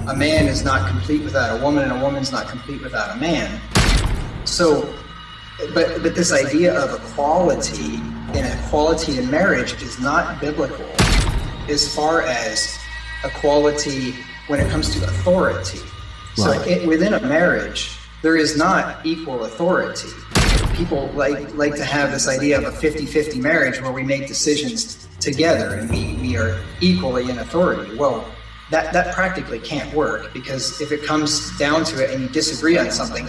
a man is not complete without a woman, and a woman's not complete without a man. So, but this idea of equality and equality in marriage is not biblical as far as equality when it comes to authority. Right. So within a marriage, there is not equal authority. People like to have this idea of a 50-50 marriage where we make decisions together and we are equally in authority. Well, that practically can't work, because if it comes down to it and you disagree on something,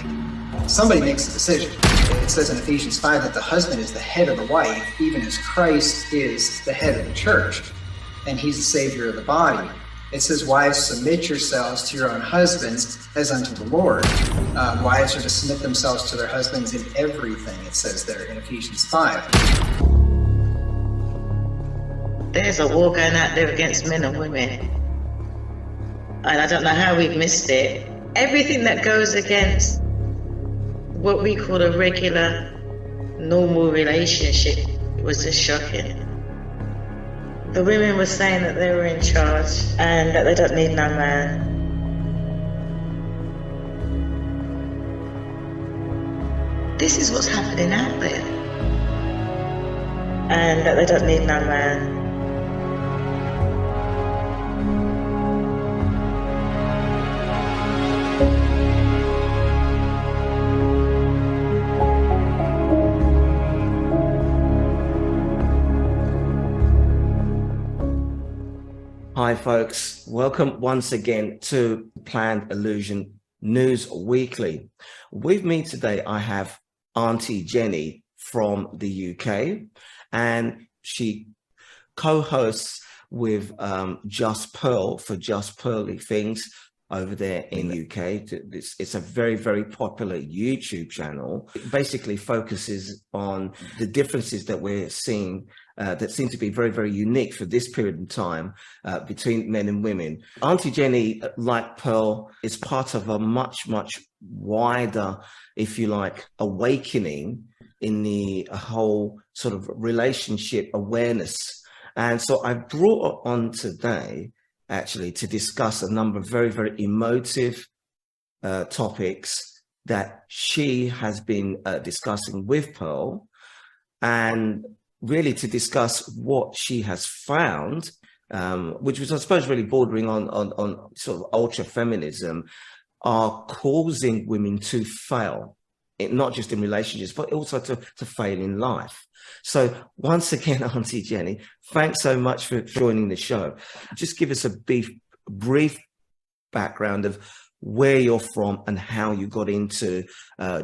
somebody makes the decision. It says in Ephesians 5 that the husband is the head of the wife, even as Christ is the head of the church, and he's the savior of the body. It says, wives, submit yourselves to your own husbands as unto the Lord. Wives are to submit themselves to their husbands in everything, it says there in Ephesians 5. There's a war going out there against men and women. And I don't know how we've missed it. Everything that goes against what we call a regular, normal relationship was just shocking. The women were saying that they were in charge and that they don't need no man. This is what's happening out there. And that they don't need no man. Hi folks, welcome once again to PLannedilLusion News Weekly. With me today I have Aunty Jenny from the UK, and she co-hosts with Just Pearl for Just Pearly Things over there in the UK. It's a very, very popular YouTube channel. It basically focuses on the differences that we're seeing that seem to be very, very unique for this period of time between men and women. Aunty Jenny, like Pearl, is part of a much, much wider, if you like, awakening in the whole sort of relationship awareness. And so I brought her on today actually to discuss a number of very, very emotive topics that she has been discussing with Pearl, and really to discuss what she has found, which was, I suppose, really bordering on sort of ultra feminism, are causing women to fail, not just in relationships, but also to fail in life. So once again, Aunty Jenny, thanks so much for joining the show. Just give us a brief background of where you're from and how you got into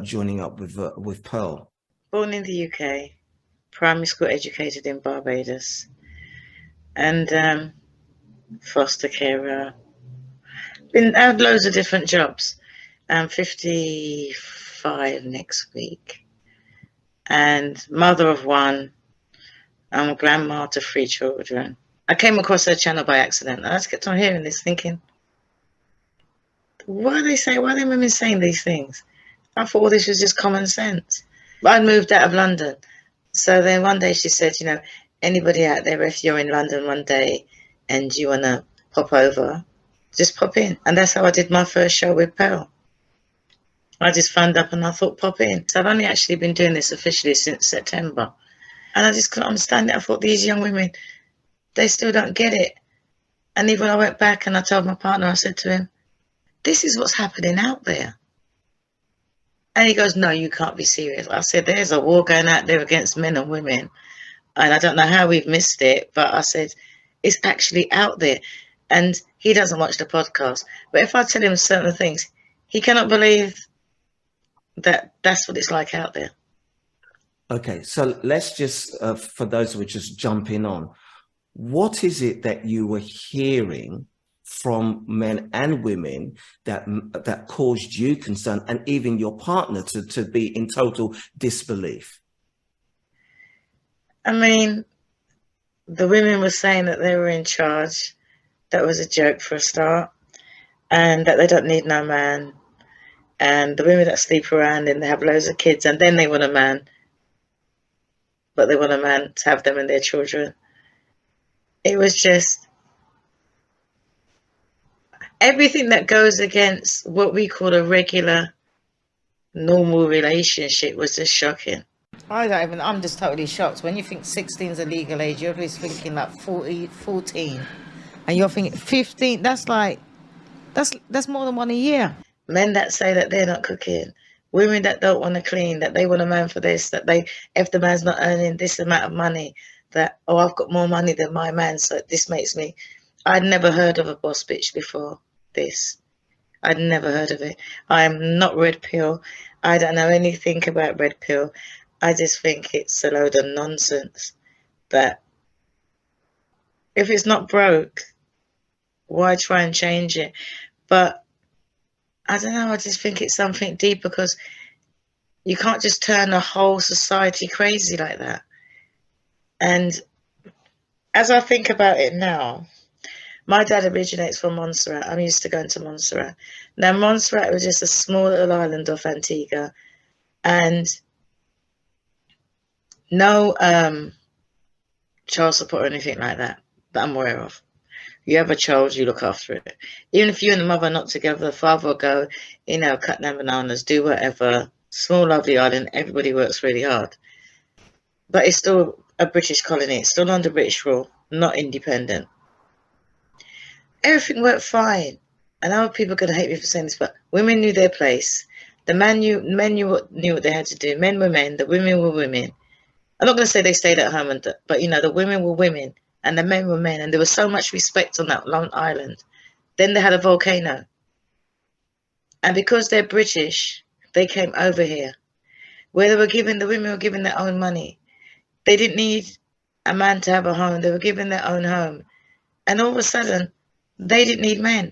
joining up with Pearl. Born in the UK, primary school educated in Barbados, and foster carer. Had loads of different jobs. I'm 55 next week, and mother of one. I'm a grandma to 3 children. I came across her channel by accident, and I just kept on hearing this, thinking, why are they women saying these things? I thought all this was just common sense. But I'd moved out of London. So then one day she said, anybody out there, if you're in London one day and you want to pop over, just pop in. And that's how I did my first show with Pearl. I just phoned up and I thought, pop in. So I've only actually been doing this officially since September. And I just couldn't understand it. I thought, these young women, they still don't get it. And even when I went back and I told my partner, I said to him, this is what's happening out there. And he goes, no, you can't be serious. I said, there's a war going out there against men and women. And I don't know how we've missed it, but I said, it's actually out there. And he doesn't watch the podcast. But if I tell him certain things, he cannot believe that that's what it's like out there. Okay, so let's just, for those who are just jumping on, what is it that you were hearing from men and women that caused you concern, and even your partner to be in total disbelief? I mean, the women were saying that they were in charge. That was a joke for a start, and that they don't need no man. And the women that sleep around and they have loads of kids, and then they want a man, but they want a man to have them and their children. It was just, everything that goes against what we call a regular, normal relationship was just shocking. I'm just totally shocked. When you think 16 is a legal age, you're always thinking like 14. And you're thinking 15, that's more than one a year. Men that say that they're not cooking, women that don't want to clean, that they want a man for this, if the man's not earning this amount of money, that, oh, I've got more money than my man, so this makes me. I'd never heard of a boss bitch before this. I'd never heard of it. I'm not red pill. I don't know anything about red pill. I just think it's a load of nonsense. That if it's not broke, why try and change it? But I don't know, I just think it's something deep, because you can't just turn a whole society crazy like that. And as I think about it now, my dad originates from Montserrat. I'm used to going to Montserrat. Now, Montserrat was just a small little island off Antigua, and no child support or anything like that I'm aware of. You have a child, you look after it. Even if you and the mother are not together, the father will go, cut down bananas, do whatever. Small, lovely island, everybody works really hard. But it's still a British colony. It's still under British rule, not independent. Everything worked fine. I know people are going to hate me for saying this, but women knew their place. The men knew what they had to do. Men were men, the women were women. I'm not going to say they stayed at home, but the women were women and the men were men, and there was so much respect on that long island. Then they had a volcano, and because they're British, they came over here, where the women were given their own money. They didn't need a man to have a home. They were given their own home, and all of a sudden, they didn't need men.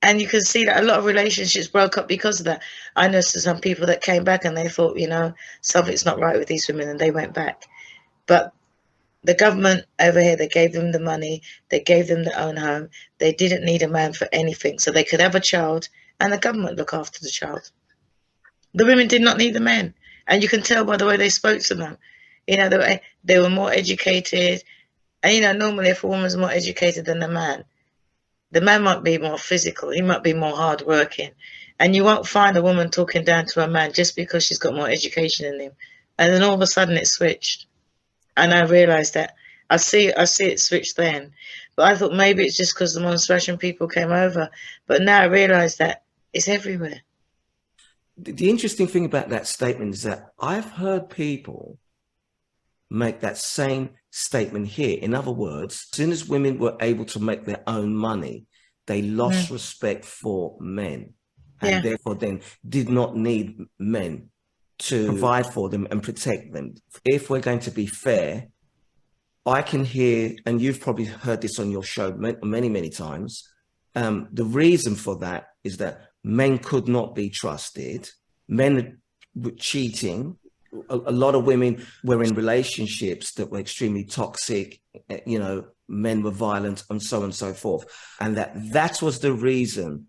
And you can see that a lot of relationships broke up because of that. I know some people that came back and they thought, something's not right with these women, and they went back. But the government over here, they gave them the money, they gave them their own home. They didn't need a man for anything, so they could have a child and the government look after the child. The women did not need the men. And you can tell by the way they spoke to them. They were more educated. And, normally if a woman's more educated than the man might be more physical, he might be more hardworking. And you won't find a woman talking down to a man just because she's got more education than him. And then all of a sudden it switched. And I realized that. I see it switched then. But I thought maybe it's just because the Montserratian people came over. But now I realize that it's everywhere. The interesting thing about that statement is that I've heard people make that same statement here. In other words, as soon as women were able to make their own money, they lost respect for men, and therefore then did not need men to provide for them and protect them. If we're going to be fair, I can hear, and you've probably heard this on your show many, many times, the reason for that is that men could not be trusted. Men were cheating. A lot of women were in relationships that were extremely toxic, men were violent, and so on and so forth. And that was the reason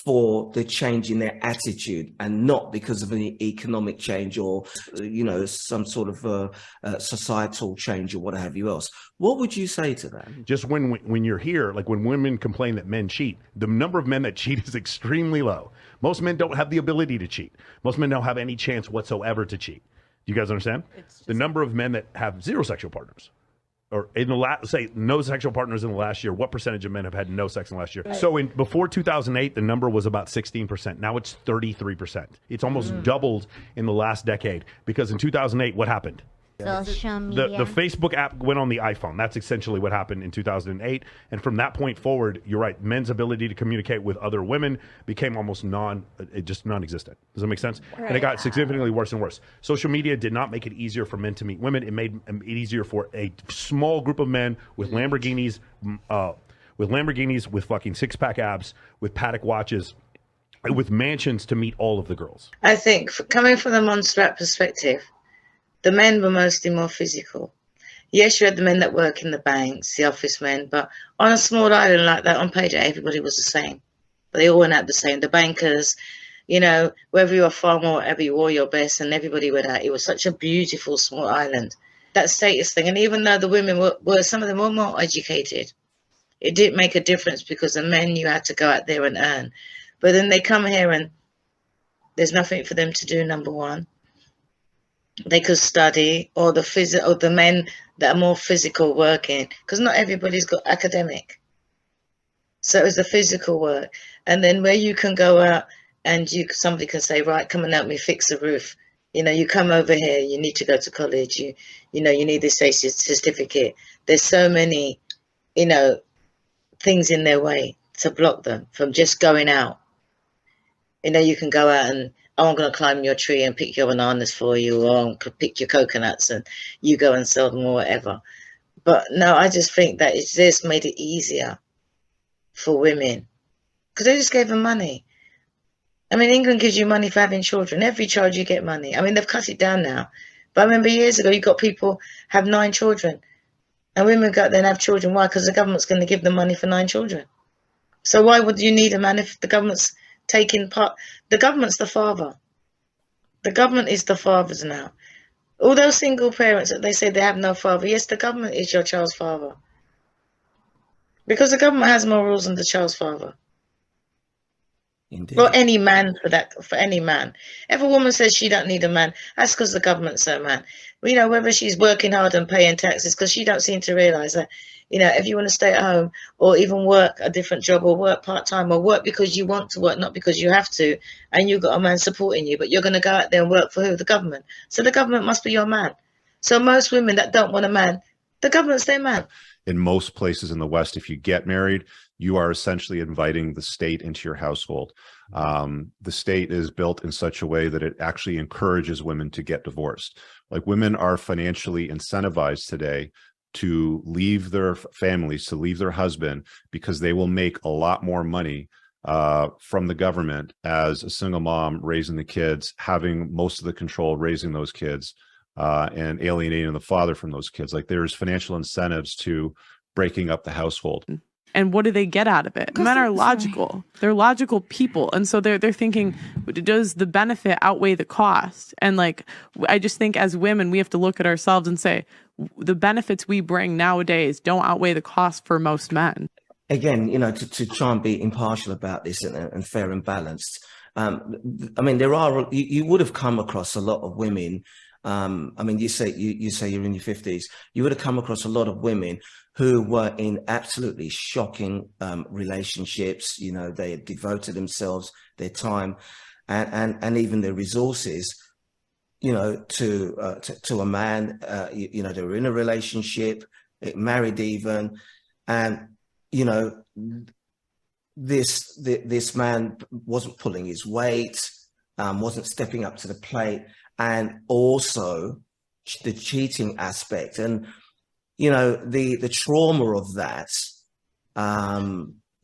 for the change in their attitude, and not because of any economic change or, some sort of societal change or what have you else. What would you say to that? Just when you're here, like when women complain that men cheat, the number of men that cheat is extremely low. Most men don't have the ability to cheat. Most men don't have any chance whatsoever to cheat. Do you guys understand? The number of men that have zero sexual partners, or in the say no sexual partners in the last year, what percentage of men have had no sex in the last year? Right. So before 2008, the number was about 16%. Now it's 33%. It's almost doubled in the last decade, because in 2008, what happened? Social media. The Facebook app went on the iPhone. That's essentially what happened in 2008. And from that point forward, you're right, men's ability to communicate with other women became almost non-existent. Does that make sense? Right. And it got significantly worse and worse. Social media did not make it easier for men to meet women. It made it easier for a small group of men with Lamborghinis, with fucking six-pack abs, with Patek watches, with mansions to meet all of the girls. I think, coming from the Montserrat perspective, the men were mostly more physical. Yes, you had the men that work in the banks, the office men, but on a small island like that, on page 8, everybody was the same. But they all went out the same. The bankers, wherever you were from or whatever, you wore your best, and everybody went out. It was such a beautiful small island. That status thing. And even though the women were some of them were more educated, It didn't make a difference because the men, you had to go out there and earn. But then they come here and there's nothing for them to do, number one. They could study, or the men that are more physical working, because not everybody's got academic. So it's the physical work. And then where you can go out and somebody can say, right, come and help me fix the roof. You know, you come over here, you need to go to college, you know, you need this certificate. There's so many, you know, things in their way to block them from just going out. You know, you can go out and, oh, I'm going to climb your tree and pick your bananas for you, or I'm going to pick your coconuts and you go and sell them or whatever. But no, I just think that it's just made it easier for women because they just gave them money. I mean, England gives you money for having children. Every child you get money. I mean, they've cut it down now. But I remember years ago, you got people have 9 children. And women go out there and have children. Why? Because the government's going to give them money for 9 children. So why would you need a man if the government's taking part? The government's the father. The government is the fathers now. All those single parents that they say they have no father. Yes, the government is your child's father. Because the government has more rules than the child's father. Indeed. Well, any man for any man. If a woman says she don't need a man, that's because the government's her man. You know, whether she's working hard and paying taxes, because she don't seem to realise that, you know, if you want to stay at home or even work a different job or work part-time or work because you want to work, not because you have to, and you've got a man supporting you, but you're going to go out there and work for who? The government. So the government must be your man. So most women that don't want a man, the government's their man. In most places in the West, if you get married, you are essentially inviting the state into your household. The state is built in such a way that it actually encourages women to get divorced. Like, women are financially incentivized today to leave their families, to leave their husband, because they will make a lot more money from the government as a single mom raising the kids, having most of the control raising those kids, and alienating the father from those kids. Like, there's financial incentives to breaking up the household. And what do they get out of it? Men are logical. They're logical people. And so they're thinking, does the benefit outweigh the cost? And like, I just think as women, we have to look at ourselves and say, the benefits we bring nowadays don't outweigh the cost for most men. Again, you know, to try and be impartial about this and fair and balanced. I mean, you would have come across a lot of women. I mean, you say you're in your 50s. You would have come across a lot of women who were in absolutely shocking relationships. You know, they had devoted themselves, their time, and even their resources, you know, to a man. You know, they were in a relationship, married even, and you know, this man wasn't pulling his weight, wasn't stepping up to the plate, and also the cheating aspect. And you know, the trauma of that,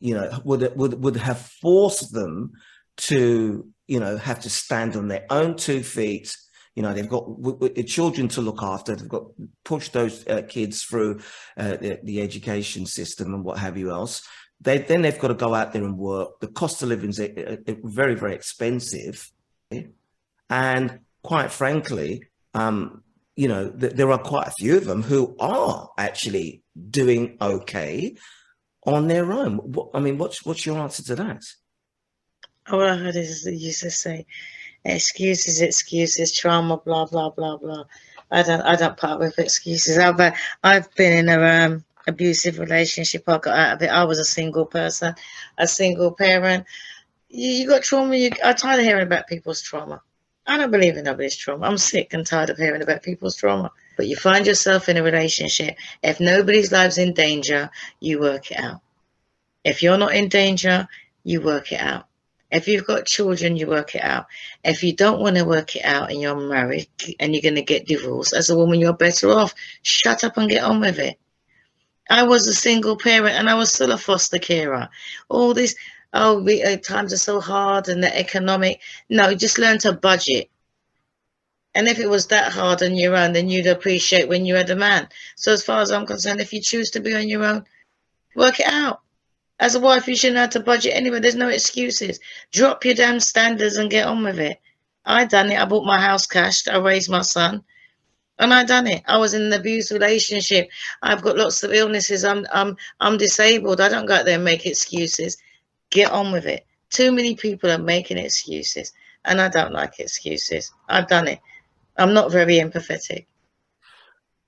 you know, would have forced them to, you know, have to stand on their own 2 feet. You know, they've got children to look after. They've got to push those kids through the education system and what have you else. Then they've got to go out there and work. The cost of living is very, very expensive. And quite frankly, you know, there are quite a few of them who are actually doing okay on their own. I mean, what's your answer to that? All I heard is they used to say, excuses, trauma, blah, blah, blah, blah. I don't part with excuses. I've been in a abusive relationship. I got out of it. I was a single person, a single parent. You got trauma. I'm tired of hearing about people's trauma. I don't believe in nobody's trauma. I'm sick and tired of hearing about people's trauma. But you find yourself in a relationship. If nobody's life's in danger, you work it out. If you're not in danger, you work it out. If you've got children, you work it out. If you don't want to work it out and you're married and you're going to get divorced, as a woman, you're better off. Shut up and get on with it. I was a single parent and I was still a foster carer. All this... times are so hard and the economic. No, just learn to budget. And if it was that hard on your own, then you'd appreciate when you had a man. So as far as I'm concerned, if you choose to be on your own, work it out. As a wife, you shouldn't have to budget anyway. There's no excuses. Drop your damn standards and get on with it. I done it. I bought my house cashed. I raised my son. And I done it. I was in an abused relationship. I've got lots of illnesses. I'm disabled. I don't go out there and make excuses. Get on with it. Too many people are making excuses, and I don't like excuses. I've done it. I'm not very empathetic.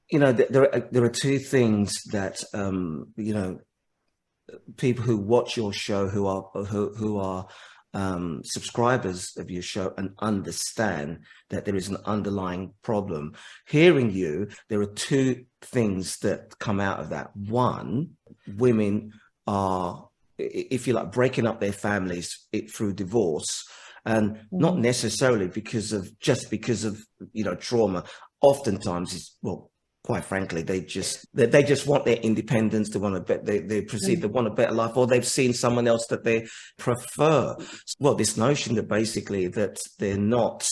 You know, there are two things that you know, people who watch your show, who are subscribers of your show, and understand that there is an underlying problem. Hearing you, there are two things that come out of that. One, women are, if you like, breaking up their families through divorce, and not necessarily because of you know, trauma. Oftentimes, it's, well, quite frankly, they just want their independence. They want a bit. They perceive they want a better life, or they've seen someone else that they prefer. Well, this notion that basically that they're not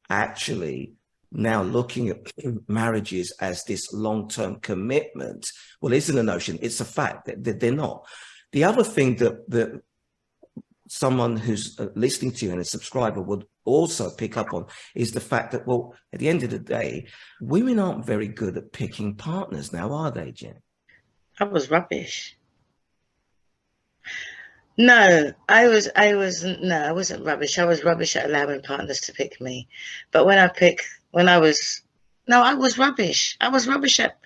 actually now looking at marriages as this long-term commitment, well, isn't a notion. It's a fact that they're not. The other thing that someone who's listening to you and a subscriber would also pick up on is the fact that, well, at the end of the day, women aren't very good at picking partners now, are they, Jen? I was rubbish. No, I wasn't rubbish. I was rubbish at allowing partners to pick me. But I was rubbish. I was rubbish at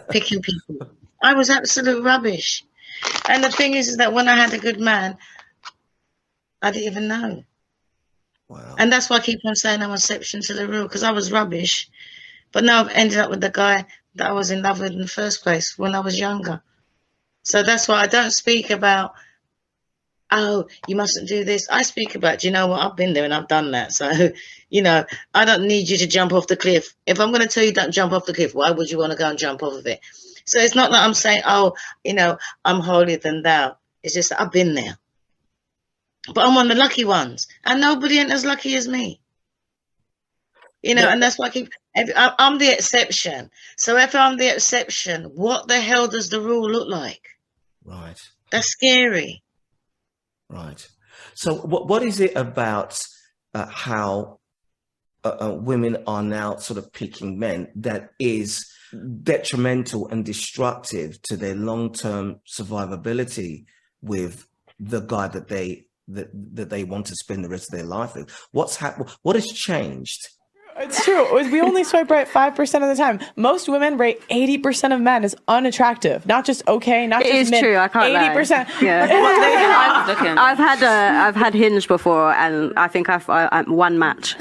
picking people. I was absolute rubbish. And the thing is that when I had a good man, I didn't even know. Wow. And that's why I keep on saying I'm an exception to the rule, because I was rubbish. But now I've ended up with the guy that I was in love with in the first place when I was younger. So that's why I don't speak about, oh, you mustn't do this. I speak about, you know what, I've been there and I've done that. So, you know, I don't need you to jump off the cliff. If I'm going to tell you don't jump off the cliff, why would you want to go and jump off of it? So it's not that I'm saying, oh, you know, I'm holier than thou. It's just that I've been there. But I'm one of the lucky ones. And nobody ain't as lucky as me. You know, and that's why I'm the exception. So if I'm the exception, what the hell does the rule look like? Right. That's scary. Right. So what is it about how women are now sort of picking men that is detrimental and destructive to their long-term survivability with the guy that they want to spend the rest of their life with? What has changed? It's true. We only swipe right 5% of the time. Most women rate 80% of men as unattractive. Not just okay, not it just is mid. true. I can't 80%. Yeah. I've had Hinge before, and I think I've one match.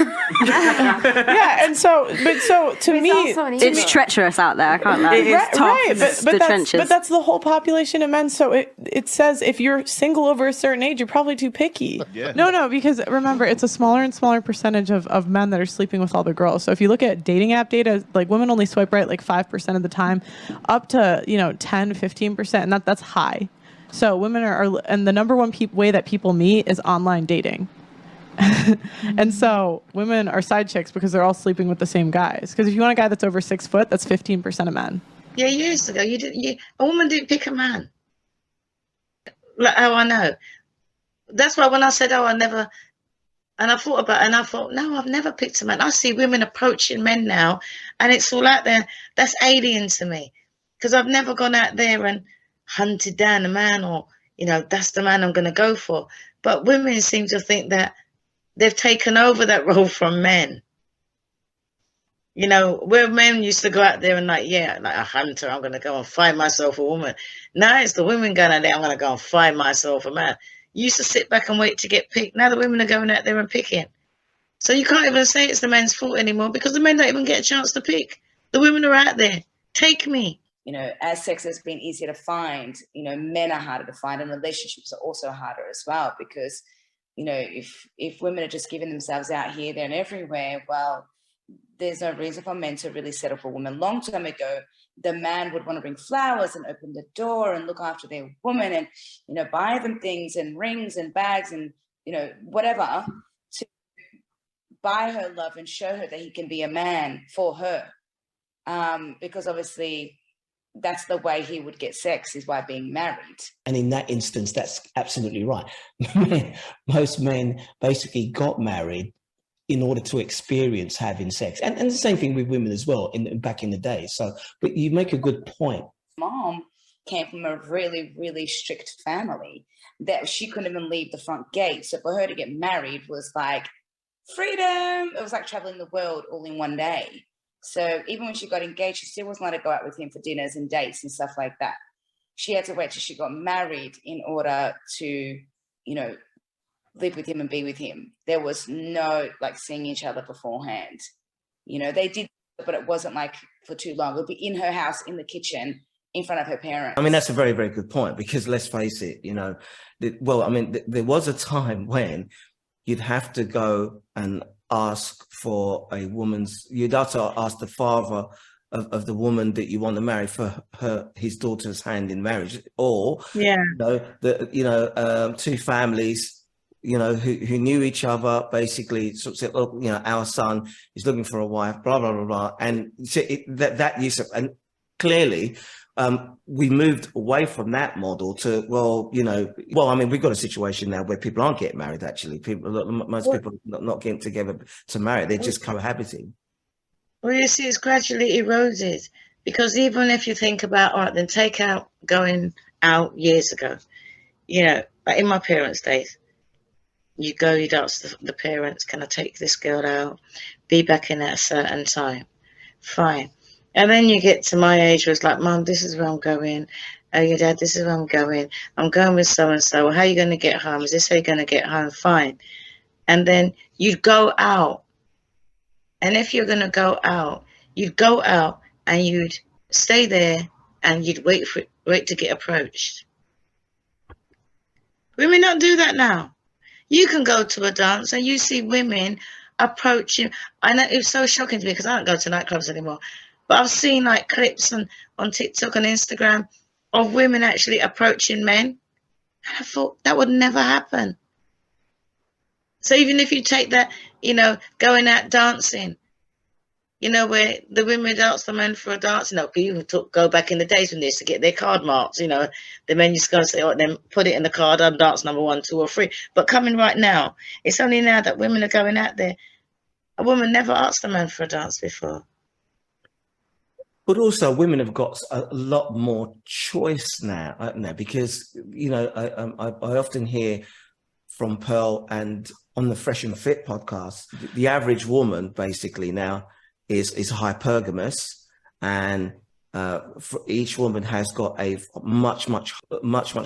Yeah, and so to me, it's treacherous out there. I can't lie. It is tough. right, But trenches. But that's the whole population of men. So it says if you're single over a certain age, you're probably too picky. Yeah. No, because remember, it's a smaller and smaller percentage of men that are sleeping with all the girls. So if you look at dating app data, like women only swipe right like 5% of the time, up to 10-15%, and that's high. So women are and the number one way that people meet is online dating. And so women are side chicks because they're all sleeping with the same guys. Because if you want a guy that's over 6 foot, that's 15% of men. Yeah, years ago, a woman didn't pick a man. Like how I know. That's why when I said, oh, I never, and I thought about it, and I thought, no, I've never picked a man. I see women approaching men now, and it's all out there. That's alien to me, because I've never gone out there and hunted down a man, or, that's the man I'm going to go for. But women seem to think that they've taken over that role from men. Where men used to go out there and like a hunter, I'm going to go and find myself a woman. Now it's the women going out there, I'm going to go and find myself a man. You used to sit back and wait to get picked. Now the women are going out there and picking. So you can't even say it's the men's fault anymore, because the men don't even get a chance to pick. The women are out there. Take me. As sex has been easier to find, men are harder to find, and relationships are also harder as well, because, if women are just giving themselves out here, there and everywhere, well, there's no reason for men to really settle for women. Long time ago, the man would want to bring flowers and open the door and look after their woman and, buy them things and rings and bags and, whatever, to buy her love and show her that he can be a man for her. Because obviously that's the way he would get sex, is by being married. And in that instance, that's absolutely right. Most men basically got married in order to experience having sex. And the same thing with women as well back in the day. So, but you make a good point. Mom came from a really, really strict family that she couldn't even leave the front gate. So for her to get married was like freedom. It was like traveling the world all in one day. So even when she got engaged, she still wasn't allowed to go out with him for dinners and dates and stuff like that. She had to wait till she got married in order to, you know, live with him and be with him. There was no like seeing each other beforehand. You know, they did, but it wasn't like for too long. It would be in her house, in the kitchen, in front of her parents. I mean, that's a very, very good point, because let's face it, you know, there was a time when you'd have to go and ask for a woman's, you'd have to ask the father of the woman that you want to marry for his daughter's hand in marriage, or, two families, you know, who knew each other, basically sort of said, oh, you know, our son is looking for a wife, blah, blah, blah, blah. And so that use of, and clearly, we moved away from that model to, we've got a situation now where people aren't getting married, actually. Most people are not getting together to marry. They're just cohabiting. Well, you see, it's gradually eroded, because even if you think about, all right, then take out going out years ago, you know, like in my parents' days, you'd ask the parents, can I take this girl out? Be back in at a certain time. Fine. And then you get to my age where it's like, Mum, this is where I'm going. Oh, your dad, this is where I'm going. I'm going with so-and-so. How are you going to get home? Is this how you're going to get home? Fine. And then you'd go out. And if you're going to go out, you'd go out and you'd stay there and you'd wait to get approached. Women don't do that now. You can go to a dance and you see women approaching. I know it's so shocking to me because I don't go to nightclubs anymore. But I've seen like clips on TikTok and Instagram of women actually approaching men. And I thought that would never happen. So even if you take that, you know, going out dancing, you know, where the women dance the men for a dance, you know, people go back in the days when they used to get their card marks, you know, the men used to go and say, oh, then put it in the card, I'm dance number 1, 2, or 3. But coming right now, it's only now that women are going out there. A woman never asked a man for a dance before. But also, women have got a lot more choice now, because, you know, I often hear from Pearl and on the Fresh and Fit podcast, the average woman basically now is hypergamous, and each woman has got a much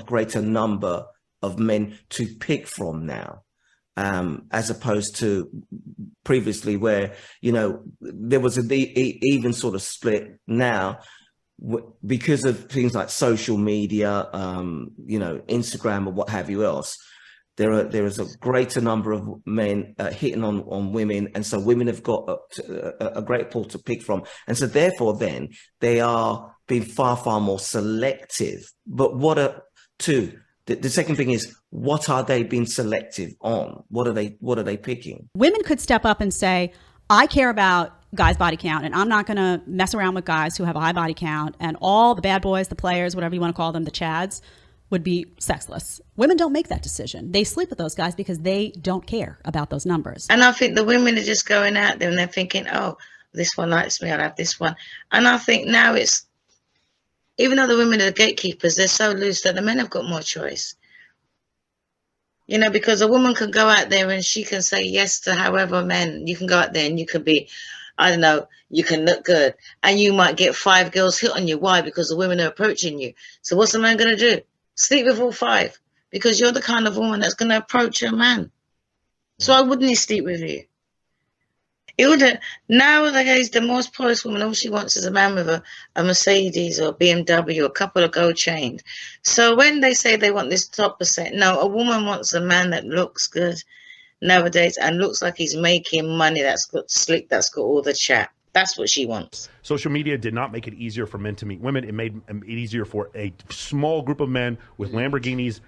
greater number of men to pick from now. As opposed to previously where, you know, there was an even sort of split. Now, because of things like social media, you know, Instagram or what have you else, there is a greater number of men hitting on women. And so women have got a great pool to pick from. And so therefore then they are being far more selective. But the second thing is, what are they being selective on? What are they picking? Women could step up and say, I care about guys' body count, and I'm not going to mess around with guys who have a high body count, and all the bad boys, the players, whatever you want to call them, the chads, would be sexless. Women don't make that decision. They sleep with those guys because they don't care about those numbers. And I think the women are just going out there and they're thinking, oh, this one likes me, I'll have this one. And I think now it's, even though the women are the gatekeepers, they're so loose that the men have got more choice. You know, because a woman can go out there and she can say yes to however men. You can go out there and you can be, I don't know, you can look good. And you might get 5 girls hit on you. Why? Because the women are approaching you. So what's the man going to do? Sleep with all 5. Because you're the kind of woman that's going to approach a man. So why wouldn't he sleep with you? It wouldn't. Nowadays, the most polished woman, all she wants is a man with a Mercedes or BMW, a couple of gold chains. So when they say they want this top percent, no, a woman wants a man that looks good nowadays and looks like he's making money, that's got slick, that's got all the chat. That's what she wants. Social media did not make it easier for men to meet women. It made it easier for a small group of men with Lamborghinis,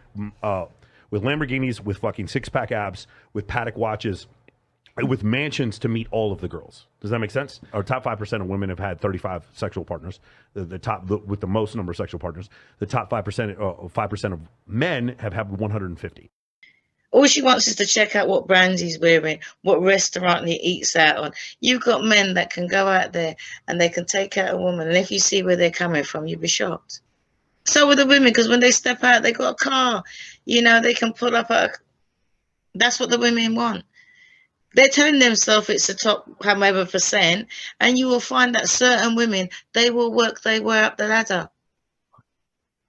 with fucking 6-pack abs, with Patek watches, with mansions to meet all of the girls. Does that make sense? Our top 5% of women have had 35 sexual partners. The top with the most number of sexual partners. The top 5% of men have had 150. All she wants is to check out what brands he's wearing, what restaurant he eats out on. You've got men that can go out there and they can take out a woman, and if you see where they're coming from, you'd be shocked. So with the women, because when they step out, they got a car. You know, they can pull up that's what the women want. They're telling themselves it's the top however %, and you will find that certain women, they will work their way up the ladder.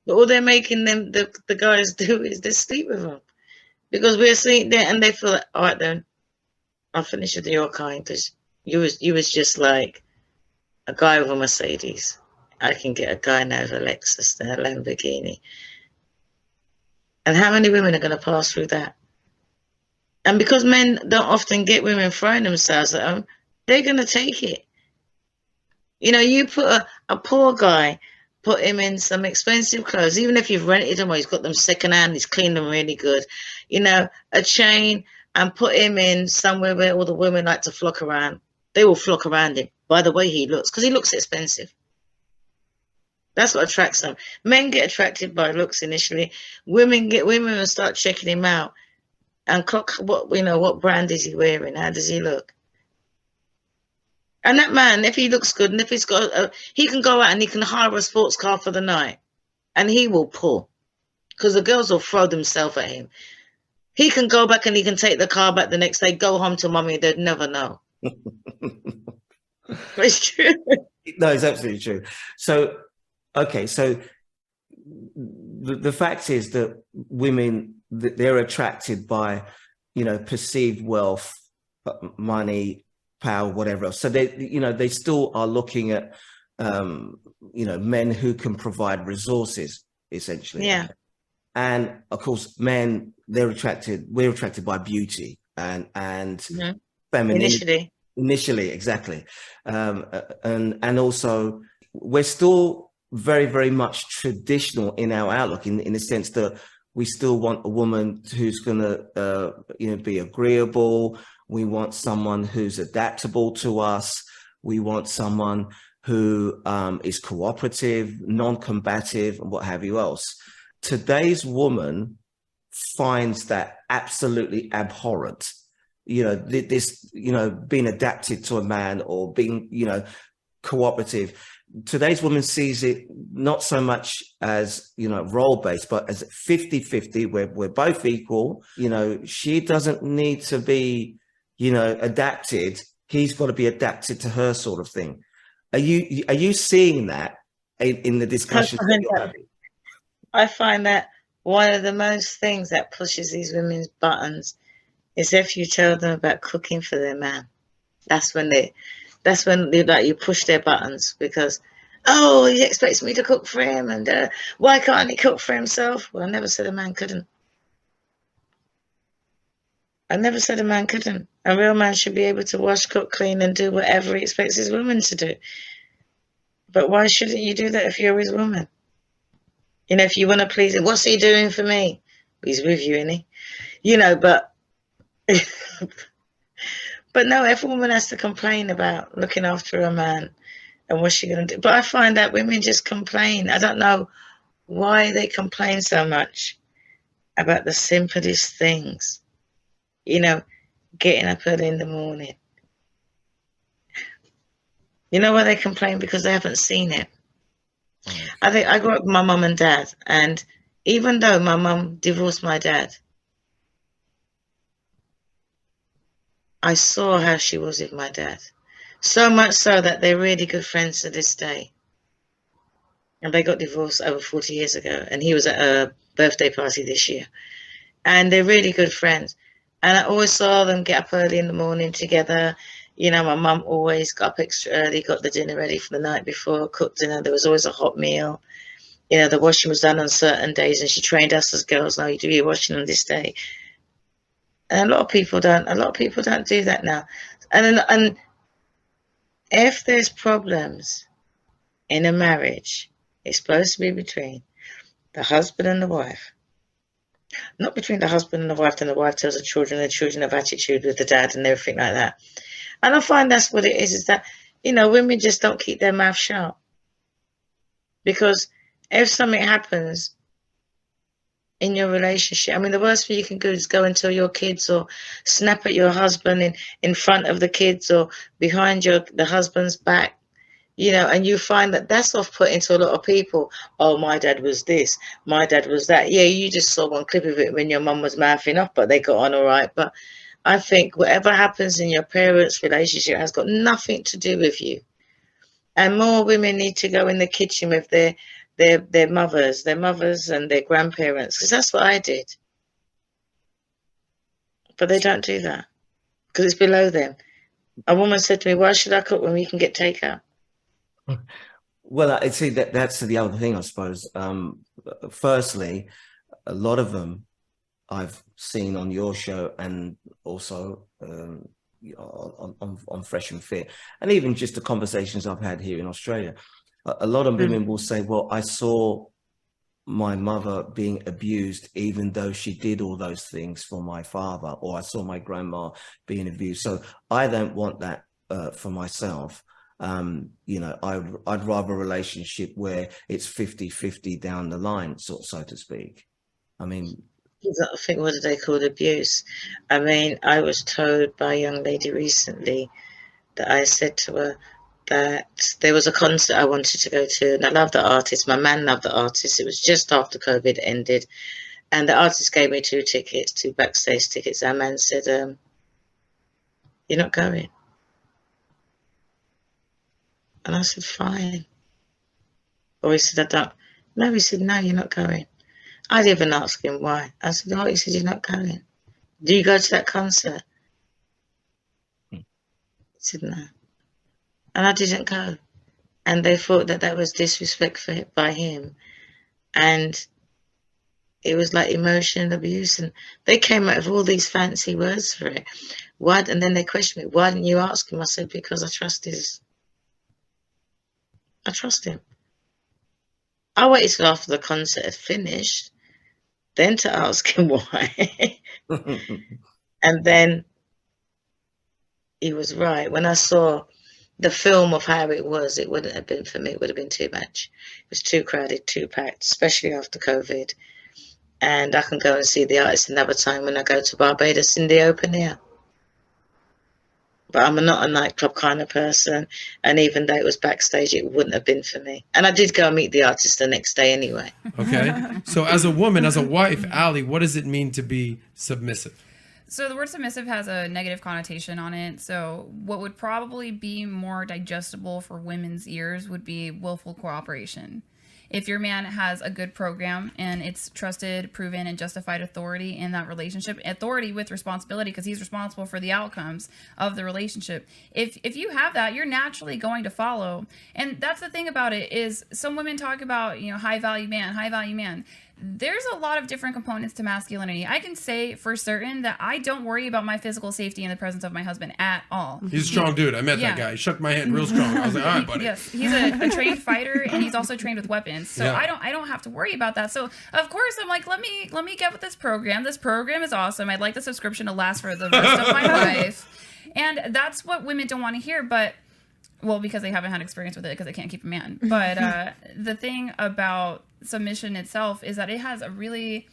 But all they're making them, the guys do is they sleep with them. Because we're seeing there, and they feel like, all right, then I'll finish with your kind, because you was just like a guy with a Mercedes. I can get a guy now with a Lexus and a Lamborghini. And how many women are going to pass through that? And because men don't often get women throwing themselves at them, they're going to take it. You know, you put a poor guy, put him in some expensive clothes, even if you've rented them or he's got them secondhand, he's cleaned them really good, you know, a chain, and put him in somewhere where all the women like to flock around. They will flock around him by the way he looks, because he looks expensive. That's what attracts them. Men get attracted by looks initially. Women and start checking him out and clock what brand is he wearing? How does he look? And that man, if he looks good, and if he's got, he can go out and he can hire a sports car for the night, and he will pull, because the girls will throw themselves at him. He can go back and he can take the car back the next day, go home to mommy, they'd never know. It's true. No, it's absolutely true. So, okay, so the fact is that women, they're attracted by, you know, perceived wealth, money, power, whatever else. So they still are looking at, men who can provide resources, essentially. Yeah. And of course, men, we're attracted by beauty and femininity. Initially, exactly. And also we're still very, very much traditional in our outlook, in the sense that we still want a woman who's going to, be agreeable. We want someone who's adaptable to us. We want someone who is cooperative, non-combative, and what have you else. Today's woman finds that absolutely abhorrent. Being adapted to a man or being, cooperative. Today's woman sees it not so much as, role-based, but as 50-50, where we're both equal. She doesn't need to be, adapted. He's got to be adapted to her, sort of thing. Are you seeing that in the discussions that you're having? I find that one of the most things that pushes these women's buttons is if you tell them about cooking for their man. That's when you push their buttons, because, oh, he expects me to cook for him, and why can't he cook for himself? Well, I never said a man couldn't. I never said a man couldn't. A real man should be able to wash, cook, clean, and do whatever he expects his woman to do. But why shouldn't you do that if you're his woman? If you want to please him, what's he doing for me? He's with you, isn't he? But but no, every woman has to complain about looking after a man and what's she going to do. But I find that women just complain. I don't know why they complain so much about the simplest things. Getting up early in the morning. You know why they complain? Because they haven't seen it. I think I grew up with my mum and dad, and even though my mum divorced my dad, I saw how she was with my dad. So much so that they're really good friends to this day. And they got divorced over 40 years ago, and he was at a birthday party this year. And they're really good friends. And I always saw them get up early in the morning together. My mum always got up extra early, got the dinner ready for the night before, cooked dinner. There was always a hot meal. The washing was done on certain days, and she trained us as girls, now you do your washing on this day. And a lot of people don't do that now. And if there's problems in a marriage, it's supposed to be between the husband and the wife. Not between the husband and the wife, and the wife tells the children have attitude with the dad and everything like that. And I find that's what it is that, women just don't keep their mouth shut. Because if something happens in your relationship. I mean, the worst thing you can do is go and tell your kids or snap at your husband in front of the kids or behind the husband's back, and you find that that's off-putting to a lot of people. Oh, my dad was this, my dad was that. Yeah, you just saw one clip of it when your mum was mouthing off, but they got on all right. But I think whatever happens in your parents' relationship has got nothing to do with you. And more women need to go in the kitchen with their mothers and their grandparents, because that's what I did. But they don't do that because it's below them. A woman said to me, "Why should I cook when we can get takeout?" Well, I see that's the other thing, I suppose. Firstly, a lot of them I've seen on your show and also on Fresh and Fit, and even just the conversations I've had here in Australia. A lot of women will say, well, I saw my mother being abused, even though she did all those things for my father, or I saw my grandma being abused. So I don't want that for myself. I'd rather a relationship where it's 50-50 down the line, so to speak. I mean, I think, what do they call abuse? I mean, I was told by a young lady recently that I said to her that there was a concert I wanted to go to, and I love the artist. My man loved the artist. It was just after COVID ended, and the artist gave me 2 backstage tickets. Our man said, "You're not going." And I said, "Fine." Or he said, "I don't." No, he said, "No, you're not going." I didn't even ask him why. I said, "Oh," he said, "You're not going. Do you go to that concert?" He said, "No." And I didn't go. And they thought that was disrespect by him. And it was like emotional abuse. And they came out with all these fancy words for it. And then they questioned me, "Why didn't you ask him?" I said, "Because I trust him. I waited till after the concert had finished, then to ask him why." And then he was right. When I saw the film of how it wouldn't have been for me. It would have been too much. It was too crowded, too packed, especially after COVID. And I can go and see the artist another time when I go to Barbados in the open air. But I'm not a nightclub kind of person. And even though it was backstage, it wouldn't have been for me. And I did go and meet the artist the next day anyway. Okay. So as a woman, as a wife, Allie, what does it mean to be submissive? So the word submissive has a negative connotation on it. So what would probably be more digestible for women's ears would be willful cooperation. If your man has a good program and it's trusted, proven, and justified authority in that relationship, authority with responsibility, because he's responsible for the outcomes of the relationship. If you have that, you're naturally going to follow. And that's the thing about it is some women talk about, high value man. There's a lot of different components to masculinity. I can say for certain that I don't worry about my physical safety in the presence of my husband at all. He's a strong dude. I met that guy. He shook my hand real strong. I was like, all right, buddy. Yes, he's a trained fighter, and he's also trained with weapons. So yeah. I don't have to worry about that. So of course I'm like, let me get with this program. This program is awesome. I'd like the subscription to last for the rest of my life. And that's what women don't want to hear, because they haven't had experience with it because they can't keep a man. But the thing about submission itself is that it has a really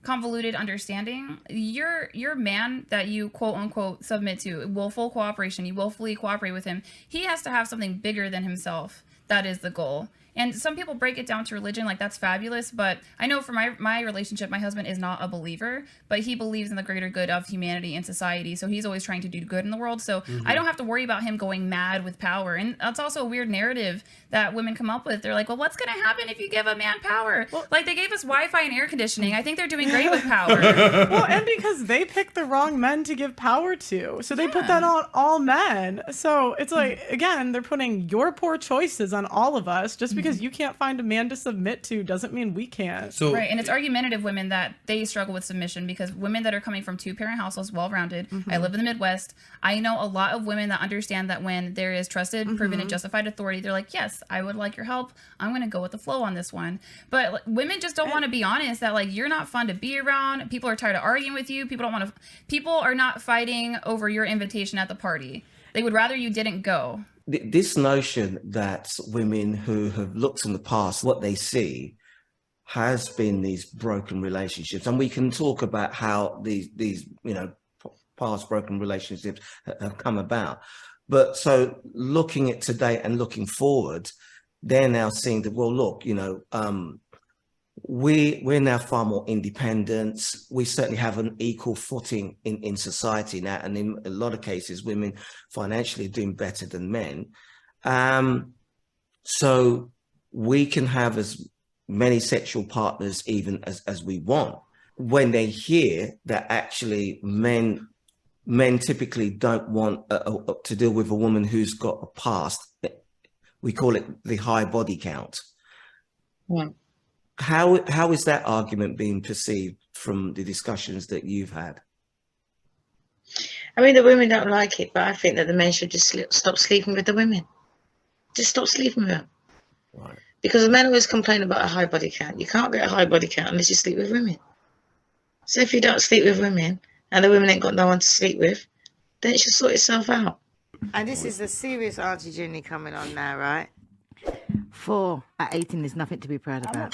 convoluted understanding. Your man that you quote unquote submit to, willful cooperation, you willfully cooperate with him, he has to have something bigger than himself. That is the goal. And some people break it down to religion, like that's fabulous. But I know for my relationship, my husband is not a believer, but he believes in the greater good of humanity and society. So he's always trying to do good in the world. So I don't have to worry about him going mad with power. And that's also a weird narrative that women come up with. They're like, well, what's going to happen if you give a man power? Well, like they gave us Wi-Fi and air conditioning. I think they're doing great with power. Well, and because they picked the wrong men to give power to. So they put that on all men. So it's like, again, they're putting your poor choices on all of us. Just because you can't find a man to submit to doesn't mean we can't. So, right, and it's argumentative women that they struggle with submission because women that are coming from 2-parent households, well-rounded, I live in the Midwest, I know a lot of women that understand that when there is trusted, proven, and justified authority, they're like, yes, I would like your help. I'm going to go with the flow on this one. But women just don't want to be honest that like you're not fun to be around. People are tired of arguing with you. People are not fighting over your invitation at the party. They would rather you didn't go. This notion that women who have looked in the past, what they see, has been these broken relationships, and we can talk about how these past broken relationships have come about. But so looking at today and looking forward, they're now seeing that, well, look, we're now far more independent. We certainly have an equal footing in society now, and in a lot of cases, women financially are doing better than men. So we can have as many sexual partners even as we want. When they hear that actually men typically don't want to deal with a woman who's got a past, we call it the high body count. Yeah. How is that argument being perceived from the discussions that you've had? I mean, the women don't like it, but I think that the men should just stop sleeping with the women. Just stop sleeping with them. Right. Because the men always complain about a high body count. You can't get a high body count unless you sleep with women. So if you don't sleep with women, and the women ain't got no one to sleep with, then it should sort itself out. And this is the serious Aunty Jenny coming on now, right? 4 at 18 is nothing to be proud about.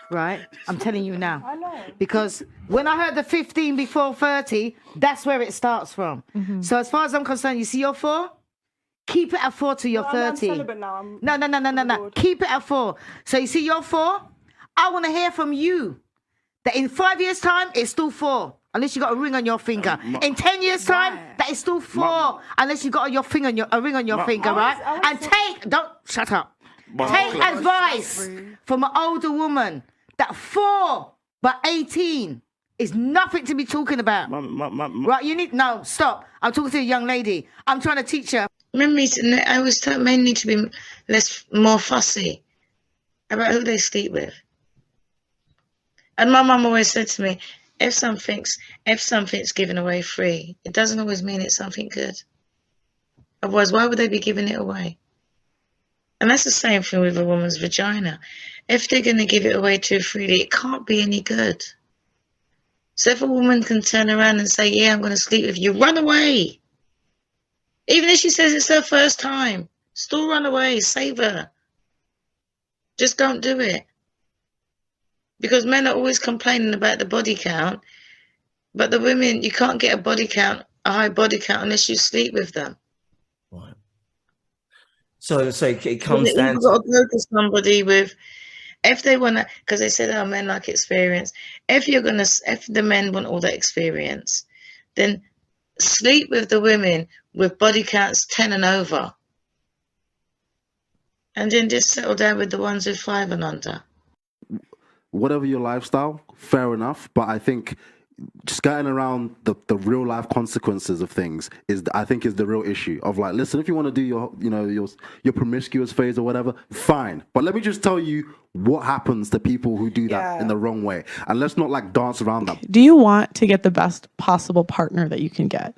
Right? I'm telling you now. I know. Because when I heard the 15 before 30, that's where it starts from. Mm-hmm. So as far as I'm concerned, you see your 4? Keep it at 4 till you're 30. I'm celibate now. No. Keep it at 4. So you see your 4? I want to hear from you that in 5 years' time, it's still 4. Unless you got a ring on your finger. In 10 years' time, that is still 4. Unless you got a ring on your finger, right? And shut up. Take advice from an older woman that 4 but 18 is nothing to be talking about. Right? Stop. I'm talking to a young lady. I'm trying to teach her. I always tell men need to be more fussy about who they sleep with. And my mum always said to me, if something's given away free, it doesn't always mean it's something good. Otherwise, why would they be giving it away? And that's the same thing with a woman's vagina. If they're going to give it away too freely, it can't be any good. So if a woman can turn around and say, yeah, I'm going to sleep with you, run away. Even if she says it's her first time, still run away, save her. Just don't do it. Because men are always complaining about the body count, but the women, you can't get a high body count unless you sleep with them. Right. So it comes down to... You've got to go to somebody with, if they want to, because they said, oh, men like experience. If the men want all that experience, then sleep with the women with body counts 10 and over. And then just settle down with the ones with 5 and under. Whatever your lifestyle, fair enough. But I think just getting around the real life consequences of things is the real issue of like, listen, if you want to do your promiscuous phase or whatever, fine. But let me just tell you what happens to people who do that in the wrong way. And let's not like dance around that. Do you want to get the best possible partner that you can get?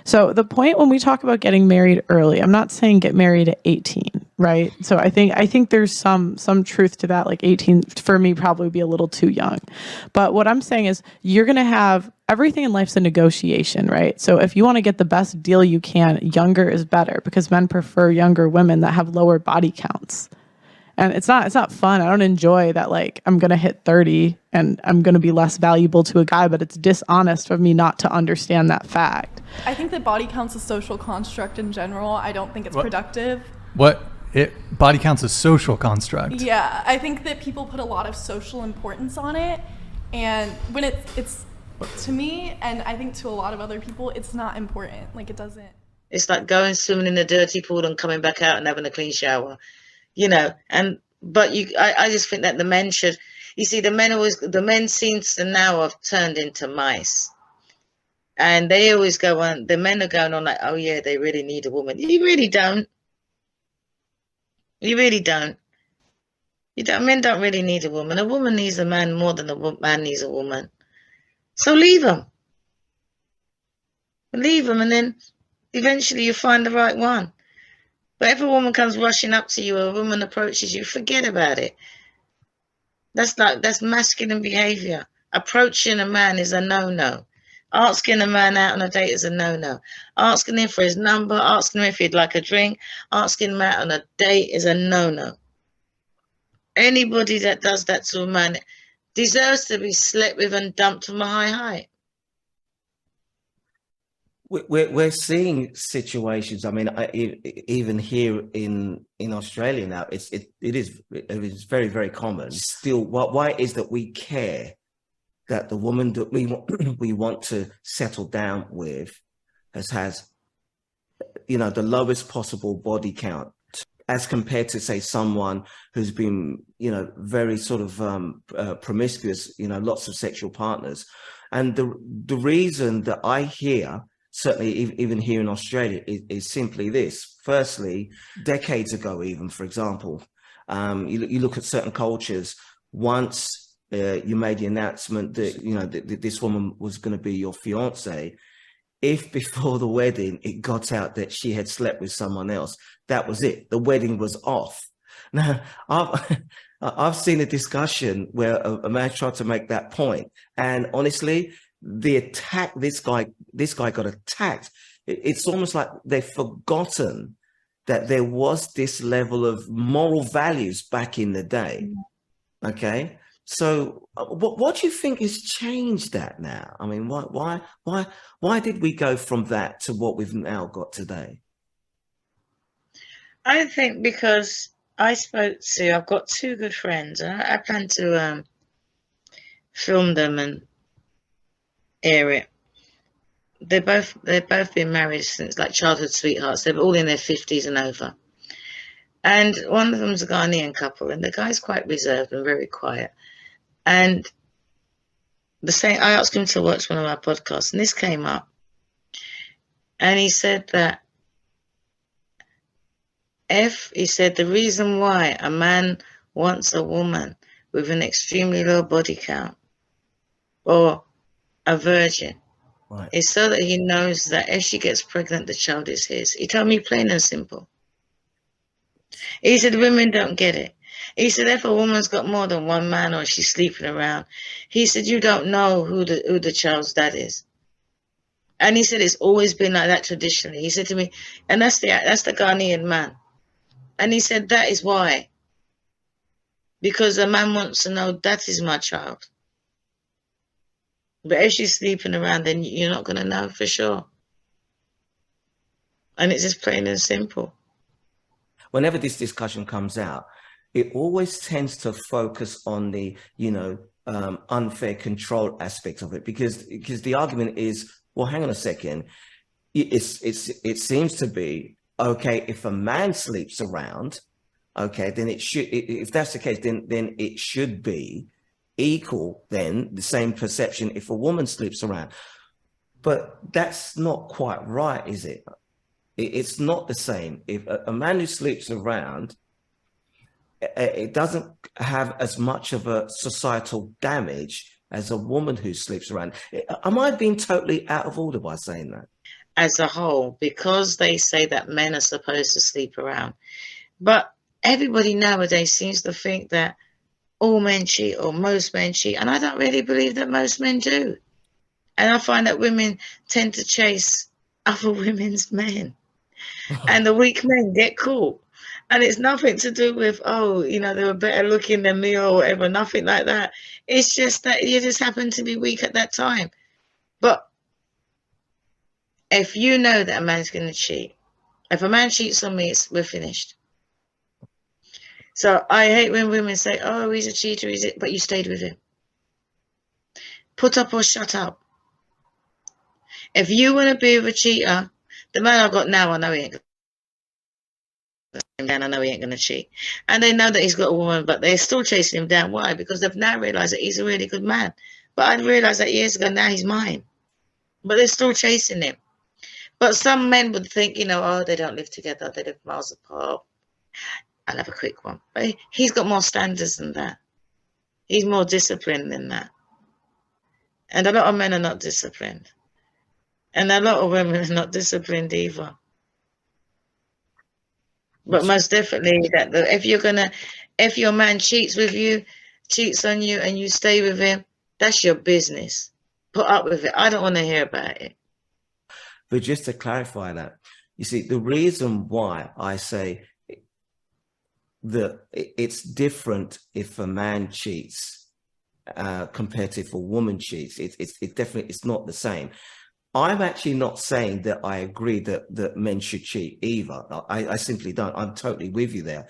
So the point when we talk about getting married early, I'm not saying get married at 18, right? So I think there's some truth to that. Like 18 for me probably would be a little too young. But what I'm saying is you're going to have everything in life's a negotiation, right? So if you want to get the best deal you can, younger is better because men prefer younger women that have lower body counts. And it's not fun. I don't enjoy that. Like I'm going to hit 30 and I'm going to be less valuable to a guy, but it's dishonest of me not to understand that fact. I think that body count's a social construct in general. I don't think it's productive. Body count's a social construct. Yeah, I think that people put a lot of social importance on it. And when it's to me, and I think to a lot of other people, it's not important. Like it doesn't. It's like going swimming in a dirty pool and coming back out and having a clean shower. I just think that the men should, you see, the men seems to now have turned into mice. And they always go on, the men are going on like, oh yeah, they really need a woman. You really don't. You really don't. Men don't really need a woman. A woman needs a man more than a man needs a woman. So leave them. Leave them and then eventually you find the right one. But if a woman comes rushing up to you or a woman approaches you, forget about it. That's masculine behavior. Approaching a man is a no-no. Asking a man out on a date is a no-no. Asking him for his number, asking him if he'd like a drink, asking him out on a date is a no-no. Anybody that does that to a man deserves to be slept with and dumped from a high height. We're seeing situations. I mean, even here in Australia now, it is very, very common. Still, why is that we care that the woman that we want to settle down with has the lowest possible body count as compared to, say, someone who's been very sort of promiscuous, lots of sexual partners. And the reason that I hear, certainly even here in Australia, is simply this. Firstly, decades ago, even, for example, you look at certain cultures. Once you made the announcement that that this woman was going to be your fiance, if before the wedding it got out that she had slept with someone else, that was it. The wedding was off. Now, I've seen a discussion where a man tried to make that point, and honestly, the attack, this guy got attacked. It's almost like they've forgotten that there was this level of moral values back in the day. Okay, so what do you think has changed that now? I mean, why did we go from that to what we've now got today? I think because I've got two good friends, and I plan to film them and air it. They've both been married since like childhood sweethearts. They're all in their 50s and over. And one of them's a Ghanaian couple, and the guy's quite reserved and very quiet. And I asked him to watch one of our podcasts, and this came up. And he said that he said the reason why a man wants a woman with an extremely low body count or a virgin, right, is so that he knows that if she gets pregnant, the child is his. He told me plain and simple. He said women don't get it. He said if a woman's got more than one man or she's sleeping around, he said you don't know who the child's dad is. And he said it's always been like that traditionally. He said to me, and that's the Ghanaian man. And he said that is why. Because a man wants to know that is my child. But if she's sleeping around, then you're not going to know for sure. And it's just plain and simple. Whenever this discussion comes out, it always tends to focus on the, unfair control aspect of it, because the argument is, well, hang on a second. It seems to be, okay, if a man sleeps around, okay, then it should, if that's the case, then it should be equal, then the same perception if a woman sleeps around. But that's not quite right, is it? It's not the same. If a man who sleeps around, it doesn't have as much of a societal damage as a woman who sleeps around. Am I being totally out of order by saying that? As a whole, because they say that men are supposed to sleep around. But everybody nowadays seems to think that all men cheat or most men cheat. And I don't really believe that most men do. And I find that women tend to chase other women's men. And the weak men get caught. And it's nothing to do with, they were better looking than me or whatever, nothing like that. It's just that you just happen to be weak at that time. But if you know that a man's going to cheat, if a man cheats on me, we're finished. So I hate when women say, oh, he's a cheater, but you stayed with him. Put up or shut up. If you want to be with a cheater, the man I've got now, I know he ain't going to down. I know he ain't going to cheat. And they know that he's got a woman, but they're still chasing him down. Why? Because they've now realized that he's a really good man. But I realized that years ago, now he's mine. But they're still chasing him. But some men would think, they don't live together. They live miles apart. I'll have a quick one. But he's got more standards than that. He's more disciplined than that. And a lot of men are not disciplined. And a lot of women are not disciplined either. But most definitely that if your man cheats on you and you stay with him, that's your business. Put up with it. I don't want to hear about it. But just to clarify that, you see, the reason why I say that it's different if a man cheats compared to if a woman cheats. It definitely, it's not the same. I'm actually not saying that I agree that men should cheat either. I simply don't. I'm totally with you there.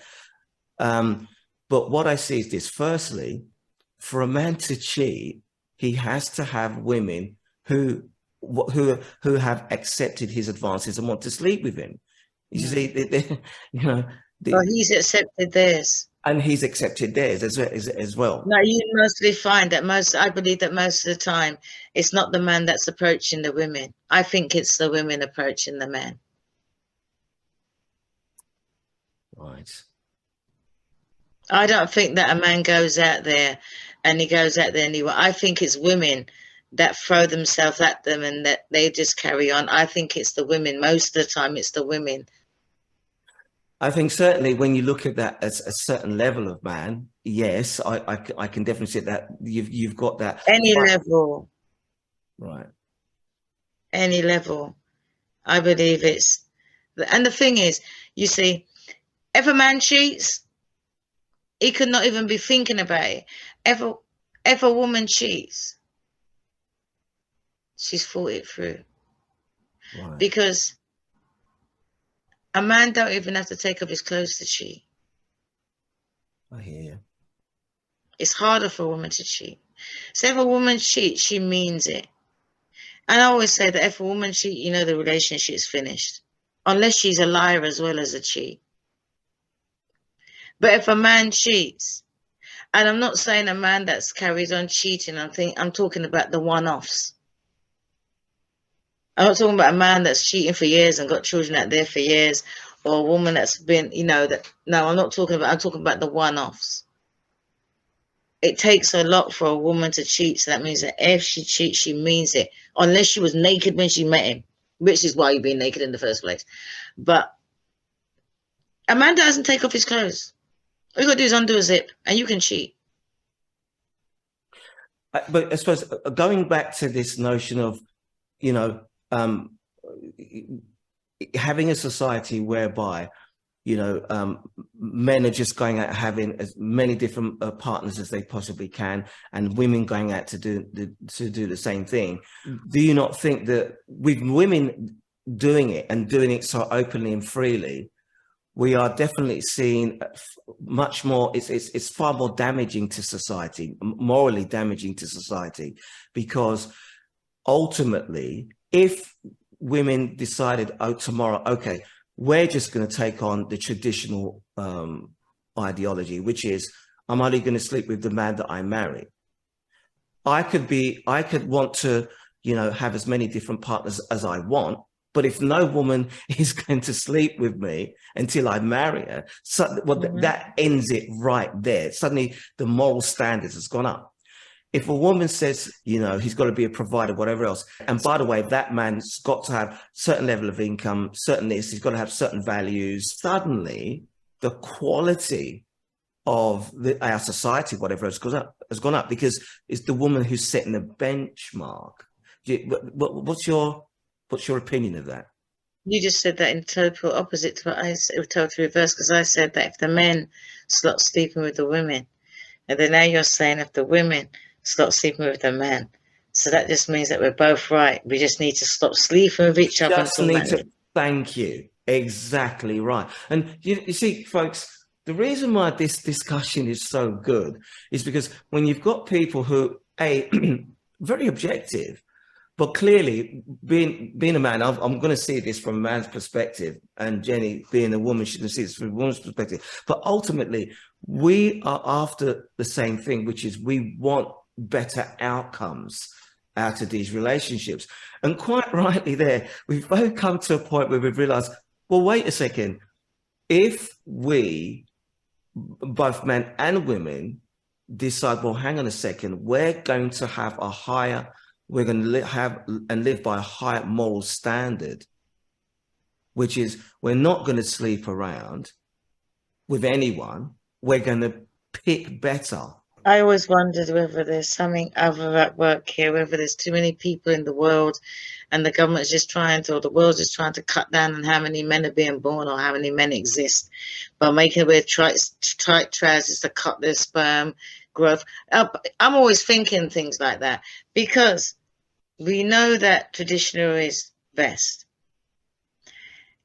But what I see is this. Firstly, for a man to cheat, he has to have women who have accepted his advances and want to sleep with him. You see, you know. Well, he's accepted theirs. And he's accepted theirs as well. No, you mostly find that I believe that most of the time, it's not the man that's approaching the women. I think it's the women approaching the man. Right. I don't think that a man goes out there and he goes out there anyway. I think it's women that throw themselves at them and that they just carry on. I think it's the women. Most of the time, it's the women. I think certainly when you look at that as a certain level of man, yes, I can definitely see that you've got that. Any level. Right. Any level. I believe it's, and the thing is, you see, if a man cheats, he could not even be thinking about it. If a woman cheats, she's thought it through. Right. Because a man don't even have to take off his clothes to cheat. I hear you. It's harder for a woman to cheat. So if a woman cheats, she means it. And I always say that if a woman cheats, you know the relationship's finished. Unless she's a liar as well as a cheat. But if a man cheats, and I'm not saying a man that's carried on cheating, I'm talking about the one-offs. I'm not talking about a man that's cheating for years and got children out there for years, or a woman that's been, you know, that. No, I'm talking about the one-offs. It takes a lot for a woman to cheat, so that means that if she cheats, she means it. Unless she was naked when she met him, which is why you've been naked in the first place. But a man doesn't take off his clothes. All you got to do is undo a zip, and you can cheat. But I suppose going back to this notion of, you know, having a society whereby, you know, men are just going out having as many different partners as they possibly can, and women going out to do the same thing. Do you not think that with women doing it and doing it so openly and freely, we are definitely seeing much more, it's far more damaging to society, morally damaging to society, because ultimately, if women decided, oh, tomorrow, okay, we're just going to take on the traditional ideology, which is, I'm only going to sleep with the man that I marry. I could want to, you know, have as many different partners as I want, but if no woman is going to sleep with me until I marry her, that ends it right there. Suddenly the moral standards has gone up. If a woman says, you know, he's got to be a provider, whatever else, and by the way, that man's got to have certain level of income, certain this, he's got to have certain values, suddenly the quality of our society, whatever, has gone up because it's the woman who's setting the benchmark. What's your opinion of that? You just said that in total opposite to what I said, totally reverse, because I said that if the men stop sleeping with the women, and then now you're saying if the women stop sleeping with the men. So that just means that we're both right. We just need to stop sleeping with each other. Thank you. Exactly right. And you see, folks, the reason why this discussion is so good is because when you've got people who, very objective, but clearly being a man, I'm going to see this from a man's perspective, and Jenny being a woman, she can see this from a woman's perspective. But ultimately, we are after the same thing, which is we want better outcomes out of these relationships. And quite rightly there, we've both come to a point where we've realized, well, wait a second. If we, both men and women, decide, well, hang on a second, we're going to have a higher, we're going to have and live by a higher moral standard, which is we're not going to sleep around with anyone. We're going to pick better. I always wondered whether there's something other at work here, whether there's too many people in the world and the government's just trying to, or the world's just trying to cut down on how many men are being born or how many men exist by making wear tight trousers to cut their sperm growth. I'm always thinking things like that because we know that traditional is best.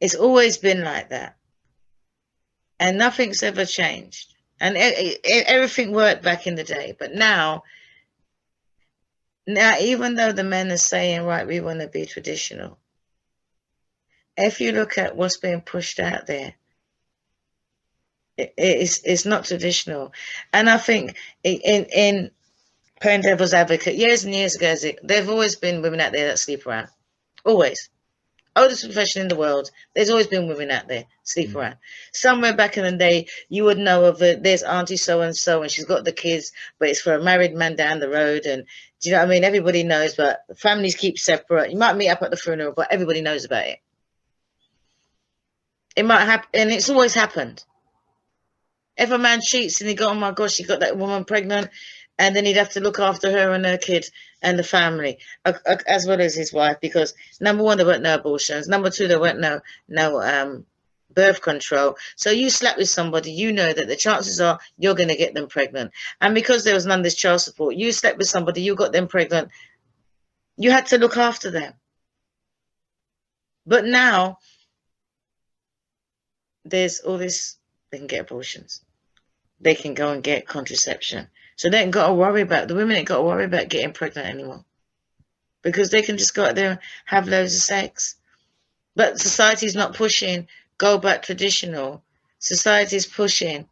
It's always been like that. And nothing's ever changed. And everything worked back in the day. But now, even though the men are saying, right, we want to be traditional, if you look at what's being pushed out there, it's not traditional. And I think in playing devil's advocate, years and years ago, there've always been women out there that sleep around. Always. Oldest profession in the world, there's always been women out there sleep around. Somewhere back in the day, you would know of it. There's Auntie so-and-so, and she's got the kids, but it's for a married man down the road. And do you know what I mean? Everybody knows, but families keep separate. You might meet up at the funeral, but everybody knows about it. It might happen, and it's always happened. If a man cheats and he go, oh my gosh, he got that woman pregnant, and then he'd have to look after her and her kid and the family, as well as his wife, because number one, there weren't no abortions. Number two, there weren't no birth control. So you slept with somebody, you know that the chances are you're going to get them pregnant. And because there was none of this child support, you slept with somebody, you got them pregnant. You had to look after them. But now, there's all this, they can get abortions. They can go and get contraception. So they ain't got to worry about, the women ain't got to worry about getting pregnant anymore. Because they can just go out there and have loads of sex. But society's not pushing, go back traditional. Society's pushing,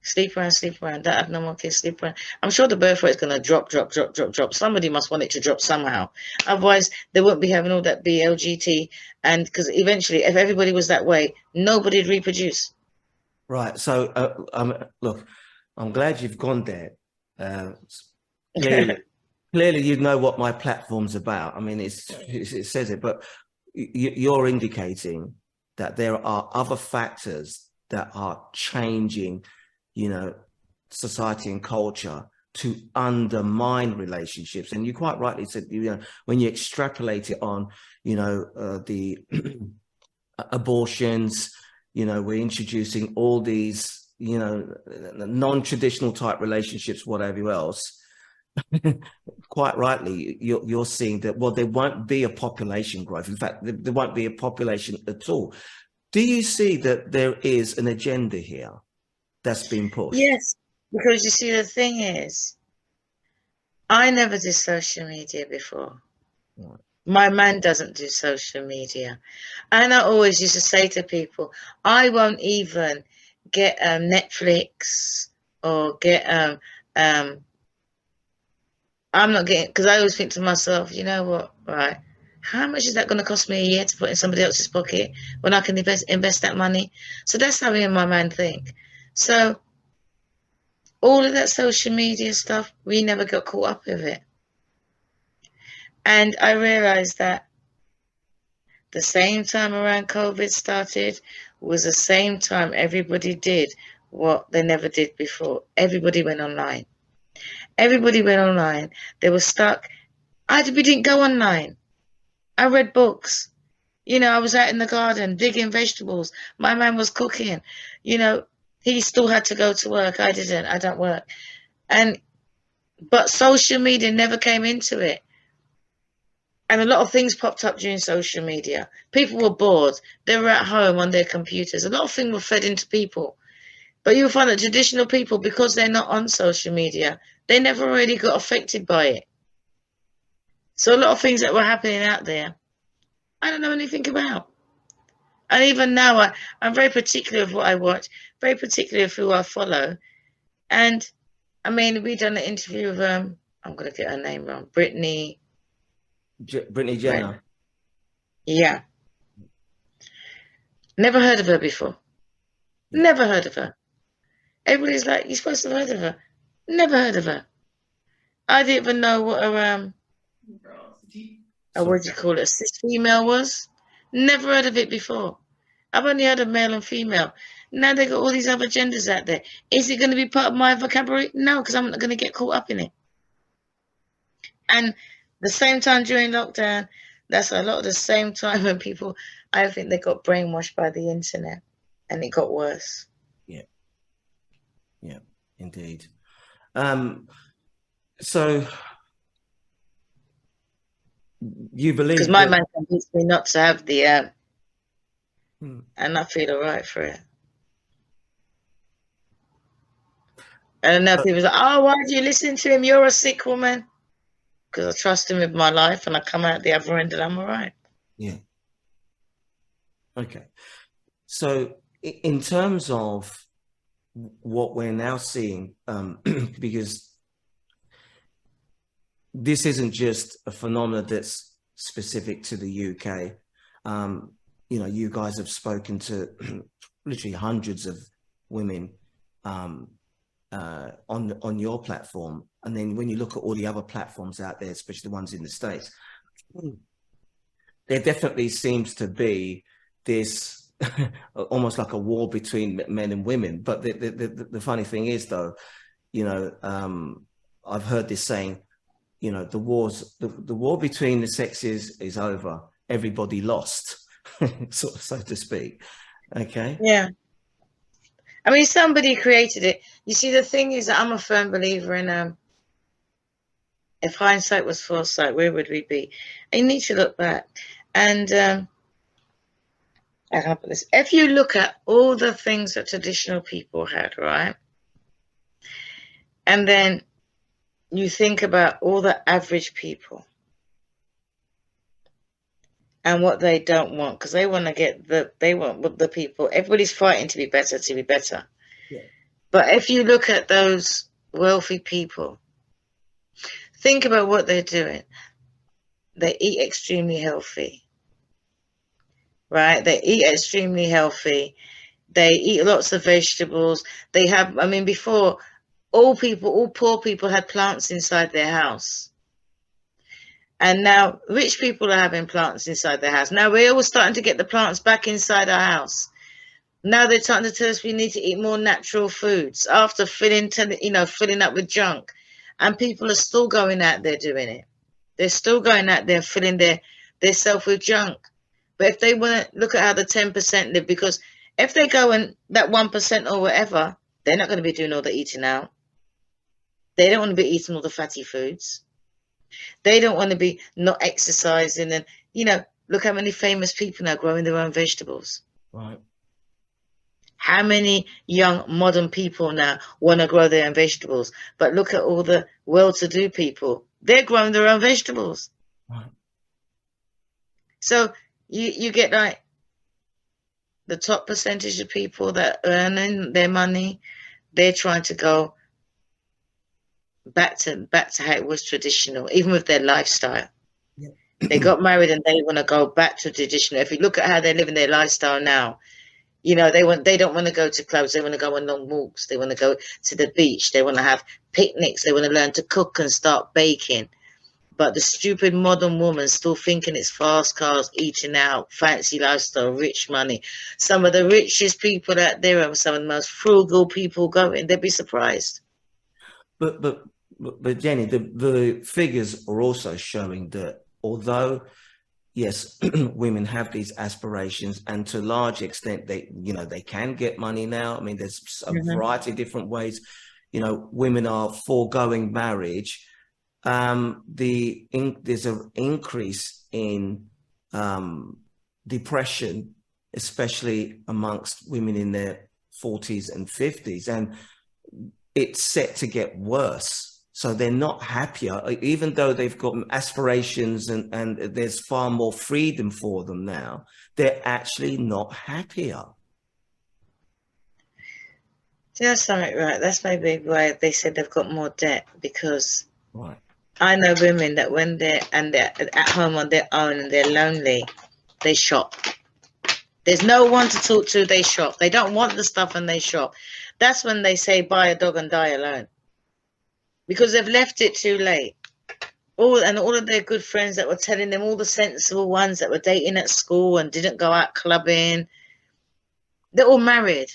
sleep around, don't have no more kids, sleep around. I'm sure the birth rate is going to drop. Somebody must want it to drop somehow. Otherwise, they won't be having all that BLGT. And because eventually, if everybody was that way, nobody'd reproduce. Right. So, look, I'm glad you've gone there. Clearly, you know what my platform's about. I mean, it says it, but you're indicating that there are other factors that are changing, you know, society and culture to undermine relationships. And you quite rightly said, you know, when you extrapolate it on, you know, the abortions, you know, we're introducing all these, you know, non-traditional type relationships, whatever else. Quite rightly, you're seeing that, well, there won't be a population growth. In fact, there won't be a population at all. Do you see that there is an agenda here that's been pushed? Yes, because you see, the thing is, I never did social media before. Right. My man doesn't do social media. And I always used to say to people, I won't even get Netflix or get I'm not getting, because I always think to myself, you know what, right, how much is that going to cost me a year to put in somebody else's pocket when I can invest that money? So that's how me and my man think. So all of that social media stuff, we never got caught up with it. And I realized that the same time around COVID started was the same time everybody did what they never did before. Everybody went online. Everybody went online. They were stuck. We didn't go online. I read books. You know, I was out in the garden digging vegetables. My man was cooking. You know, he still had to go to work. I didn't. I don't work. But social media never came into it. And a lot of things popped up during social media. People were bored. They were at home on their computers. A lot of things were fed into people. But you'll find that traditional people, because they're not on social media, they never really got affected by it. So a lot of things that were happening out there, I don't know anything about. And even now, I'm very particular of what I watch, very particular of who I follow. And, I mean, we done an interview with, I'm going to get her name wrong, Brittany Jenner. Yeah. Never heard of her before. Never heard of her. Everybody's like, you're supposed to have heard of her. Never heard of her. I didn't even know what a what do you call it, a cis female was. Never heard of it before. I've only heard of male and female. Now they got all these other genders out there. Is it going to be part of my vocabulary? No, because I'm not going to get caught up in it. And the same time during lockdown, that's a lot of the same time when people, I think they got brainwashed by the internet, and it got worse. Yeah, indeed. So you believe? Because my man convinced me not to have the and I feel all right for it. I don't know if people are like, oh, why do you listen to him? You're a sick woman. Because I trust him with my life, and I come out the other end and I'm all right. Yeah. Okay. So in terms of what we're now seeing, because this isn't just a phenomenon that's specific to the UK. You know, you guys have spoken to literally hundreds of women on your platform, and then when you look at all the other platforms out there, especially the ones in the States, there definitely seems to be this almost like a war between men and women. But the funny thing is, though, you know, I've heard this saying, you know, the war between the sexes is over. Everybody lost, so to speak. Okay. Yeah. I mean, somebody created it. You see, the thing is that I'm a firm believer in if hindsight was foresight, where would we be? You need to look back. And I can put this. If you look at all the things that traditional people had, right? And then you think about all the average people and what they don't want, because they want to get they want the people. Everybody's fighting to be better, Yeah. But if you look at those wealthy people, think about what they're doing. They eat extremely healthy, right? They eat extremely healthy. They eat lots of vegetables. They have, I mean, before, all poor people had plants inside their house. And now rich people are having plants inside their house. Now we're all starting to get the plants back inside our house. Now they're starting to tell us we need to eat more natural foods after filling up with junk. And people are still going out there doing it. They're still going out there filling their self with junk. But if they want to look at how the 10% live, because if they go and that 1% or whatever, they're not going to be doing all the eating out. They don't want to be eating all the fatty foods. They don't want to be not exercising. And, you know, look how many famous people now growing their own vegetables. Right. How many young modern people now want to grow their own vegetables? But look at all the well-to-do people. They're growing their own vegetables. Right. So you get like the top percentage of people that are earning their money, they're trying to go back to how it was traditional, even with their lifestyle. Yeah. They got married and they want to go back to traditional. If you look at how they're living their lifestyle now, you know, they don't want to go to clubs. They want to go on long walks. They want to go to the beach. They want to have picnics. They want to learn to cook and start baking. But the stupid modern woman still thinking it's fast cars, eating out, fancy lifestyle, rich money. Some of the richest people out there are some of the most frugal people going. They'd be surprised. But Jenny, the figures are also showing that although, yes, women have these aspirations, and to a large extent, they can get money now. I mean, there's a variety of different ways. You know, women are foregoing marriage. There's an increase in depression, especially amongst women in their 40s and 50s, and it's set to get worse. So they're not happier, even though they've got aspirations and there's far more freedom for them now. They're actually not happier. That's something, right? That's maybe why they said they've got more debt, because right. I know women that when they're at home on their own and they're lonely, they shop. There's no one to talk to, they shop. They don't want the stuff and they shop. That's when they say buy a dog and die alone. Because they've left it too late. All of their good friends that were telling them, all the sensible ones that were dating at school and didn't go out clubbing, they're all married.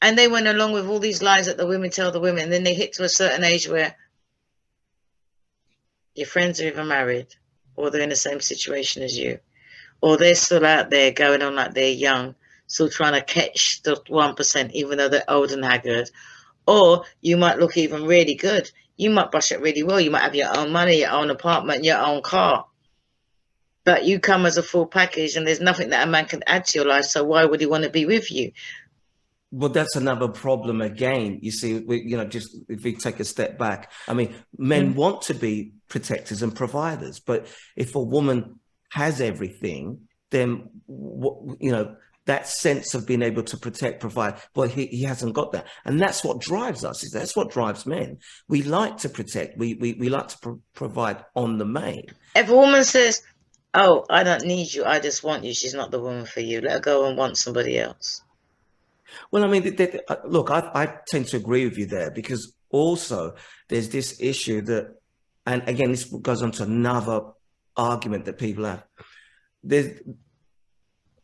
And they went along with all these lies that the women tell the women. And then they hit to a certain age where your friends are either married or they're in the same situation as you, or they're still out there going on like they're young, still trying to catch the 1%, even though they're old and haggard. Or you might look even really good. You might brush it really well. You might have your own money, your own apartment, your own car. But you come as a full package, and there's nothing that a man can add to your life. So why would he want to be with you? Well, that's another problem again. You see, just if we take a step back, I mean, men want to be protectors and providers, but if a woman has everything, then, that sense of being able to protect, provide, well, he hasn't got that. And that's what drives us. That's what drives men. We like to protect. We like to provide on the main. If a woman says, oh, I don't need you, I just want you, she's not the woman for you. Let her go and want somebody else. Well, I mean, look, I tend to agree with you there, because also there's this issue that, and again, this goes on to another argument that people have.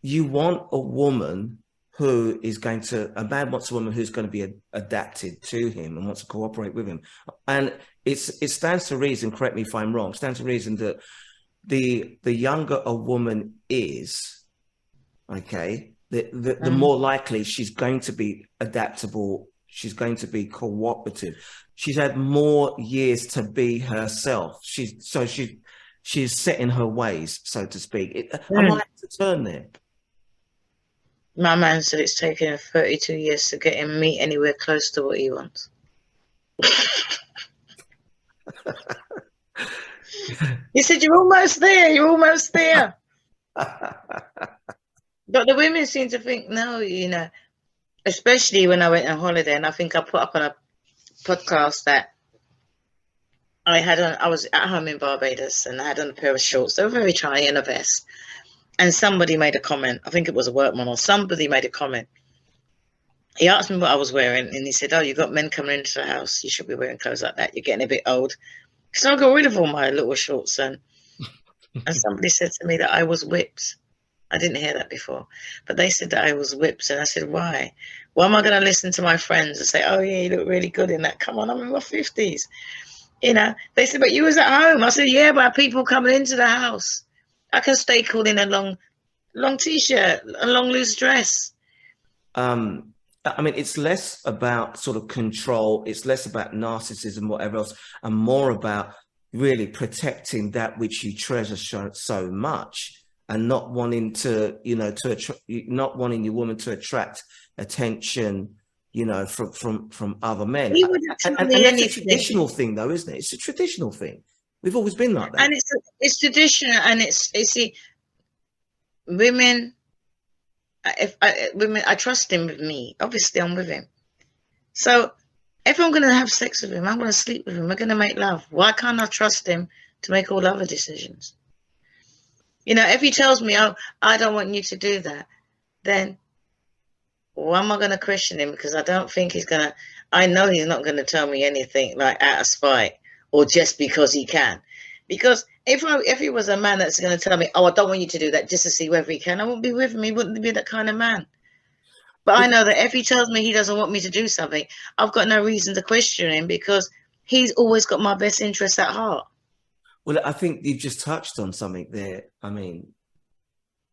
You want a woman who is a man wants a woman who's going to be adapted to him and wants to cooperate with him. And it stands to reason, correct me if I'm wrong, stands to reason that the younger a woman is, okay, the more likely she's going to be adaptable, she's going to be cooperative. She's had more years to be herself. She's set in her ways, so to speak. I might have to turn there. My man said it's taken him 32 years to get him meet anywhere close to what he wants. He said, you're almost there, you're almost there. But the women seem to think, no, especially when I went on holiday, and I think I put up on a podcast that I was at home in Barbados, and I had on a pair of shorts. They were very tiny, and a vest. And somebody made a comment. I think it was a workman, or somebody made a comment. He asked me what I was wearing, and he said, oh, you've got men coming into the house. You should be wearing clothes like that. You're getting a bit old. So I got rid of all my little shorts. And somebody said to me that I was whipped. I didn't hear that before. But they said that I was whipped. And I said, why? Why am I going to listen to my friends and say, oh, yeah, you look really good in that. Come on, I'm in my 50s. They said, but you was at home. I said, yeah, but people coming into the house. I can stay cool in a long T-shirt, a long loose dress. I mean, it's less about sort of control. It's less about narcissism, whatever else, and more about really protecting that which you treasure so much, and not wanting to, not wanting your woman to attract attention, from other men. And that's a traditional thing, though, isn't it? It's a traditional thing. We've always been like that. And it's traditional, and women. I trust him with me. Obviously, I'm with him. So if I'm going to have sex with him, I'm going to sleep with him. We're going to make love. Why can't I trust him to make all other decisions? If he tells me, oh, I don't want you to do that, then why am I going to question him? Because I don't think I know he's not going to tell me anything like out of spite or just because he can. Because if he was a man that's going to tell me, oh, I don't want you to do that just to see whether he can, I wouldn't be with him. He wouldn't be that kind of man. But I know that if he tells me he doesn't want me to do something, I've got no reason to question him, because he's always got my best interests at heart. Well, I think you've just touched on something there. I mean,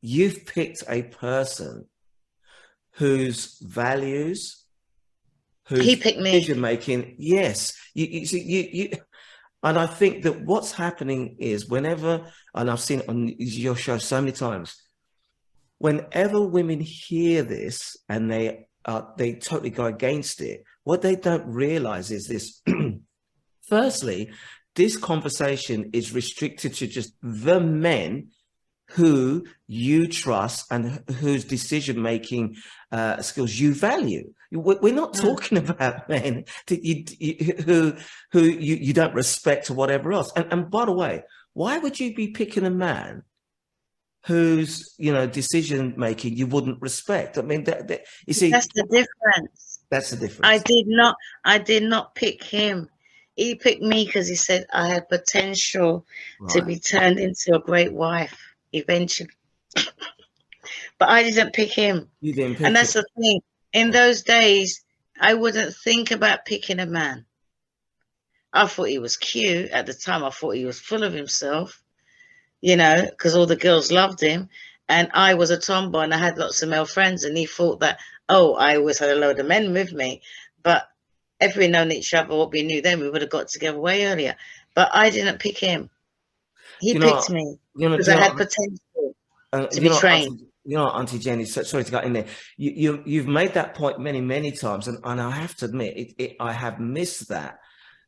you've picked a person whose values, whose he picked me. Decision making, yes. You and I think that what's happening is whenever, and I've seen it on your show so many times, whenever women hear this and they totally go against it, what they don't realize is this. Firstly, this conversation is restricted to just the men who you trust and whose decision-making skills you value. We're not talking about men who you don't respect or whatever else. And by the way, why would you be picking a man whose decision-making you wouldn't respect? I mean, you see, that's the difference. That's the difference. I did not pick him. He picked me because he said I had potential to be turned into a great wife eventually. But I didn't pick him. You didn't pick and that's him. the thing. In those days, I wouldn't think about picking a man. I thought he was cute. At the time, I thought he was full of himself, you know, because all the girls loved him. And I was a tomboy and I had lots of male friends, and he thought that, oh, I always had a load of men with me. But if we'd known each other, what we knew then, we would have got together way earlier. But I didn't pick him. He picked me because I had potential to be trained. Aunty Jenny, sorry to get in there. You've made that point many times, and I have to admit, I have missed that,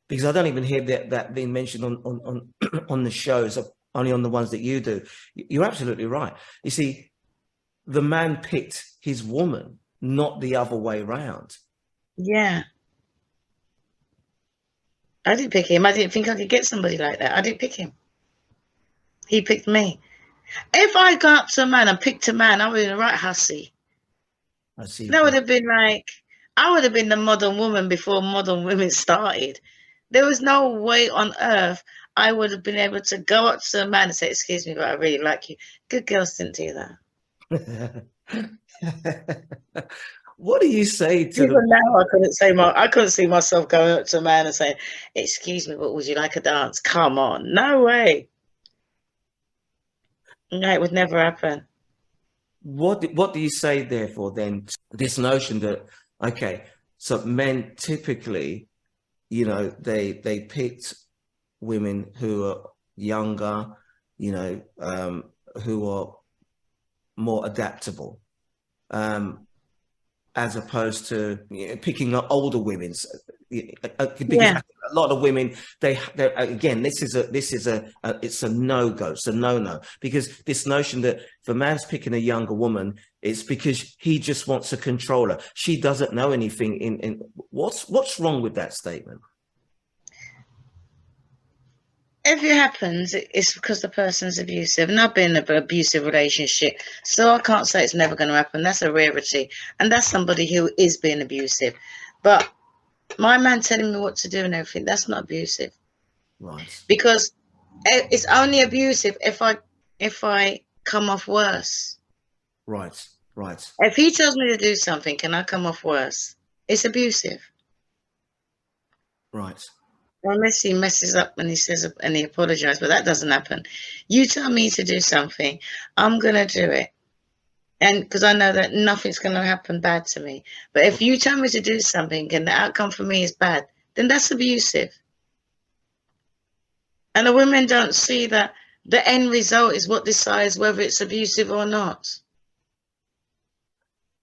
because I don't even hear that being mentioned on on the shows, only on the ones that you do. You're absolutely right. You see, the man picked his woman, not the other way round. Yeah. I didn't pick him. I didn't think I could get somebody like that. I didn't pick him. He picked me. If I got up to a man and picked a man, I would have been a right hussy. I see. That would have been like, I would have been the modern woman before modern women started. There was no way on earth I would have been able to go up to a man and say, excuse me, but I really like you. Good girls didn't do that. What do you say to even now? I couldn't see myself going up to a man and saying, excuse me, but would you like a dance? Come on, no way. No, it would never happen. What do you say, therefore, then, this notion that, okay, so men typically, you know, they picked women who are younger, you know, who are more adaptable, as opposed to, you know, picking up older women. Because a lot of women, they again, this is it's a no-go, it's a no-no, because this notion that if a man's picking a younger woman, it's because he just wants to control her. She doesn't know anything. In what's wrong with that statement? If it happens, it's because the person's abusive. And I've been in an abusive relationship, so I can't say it's never going to happen. That's a rarity. And that's somebody who is being abusive. But my man telling me what to do and everything, that's not abusive. Right. Because it's only abusive if I come off worse. Right, right. If he tells me to do something and I come off worse, it's abusive. Right. Unless he messes up and he says and he apologizes, but that doesn't happen. You tell me to do something, I'm gonna do it, and because I know that nothing's gonna happen bad to me. But if you tell me to do something and the outcome for me is bad, then that's abusive. And the women don't see that the end result is what decides whether it's abusive or not.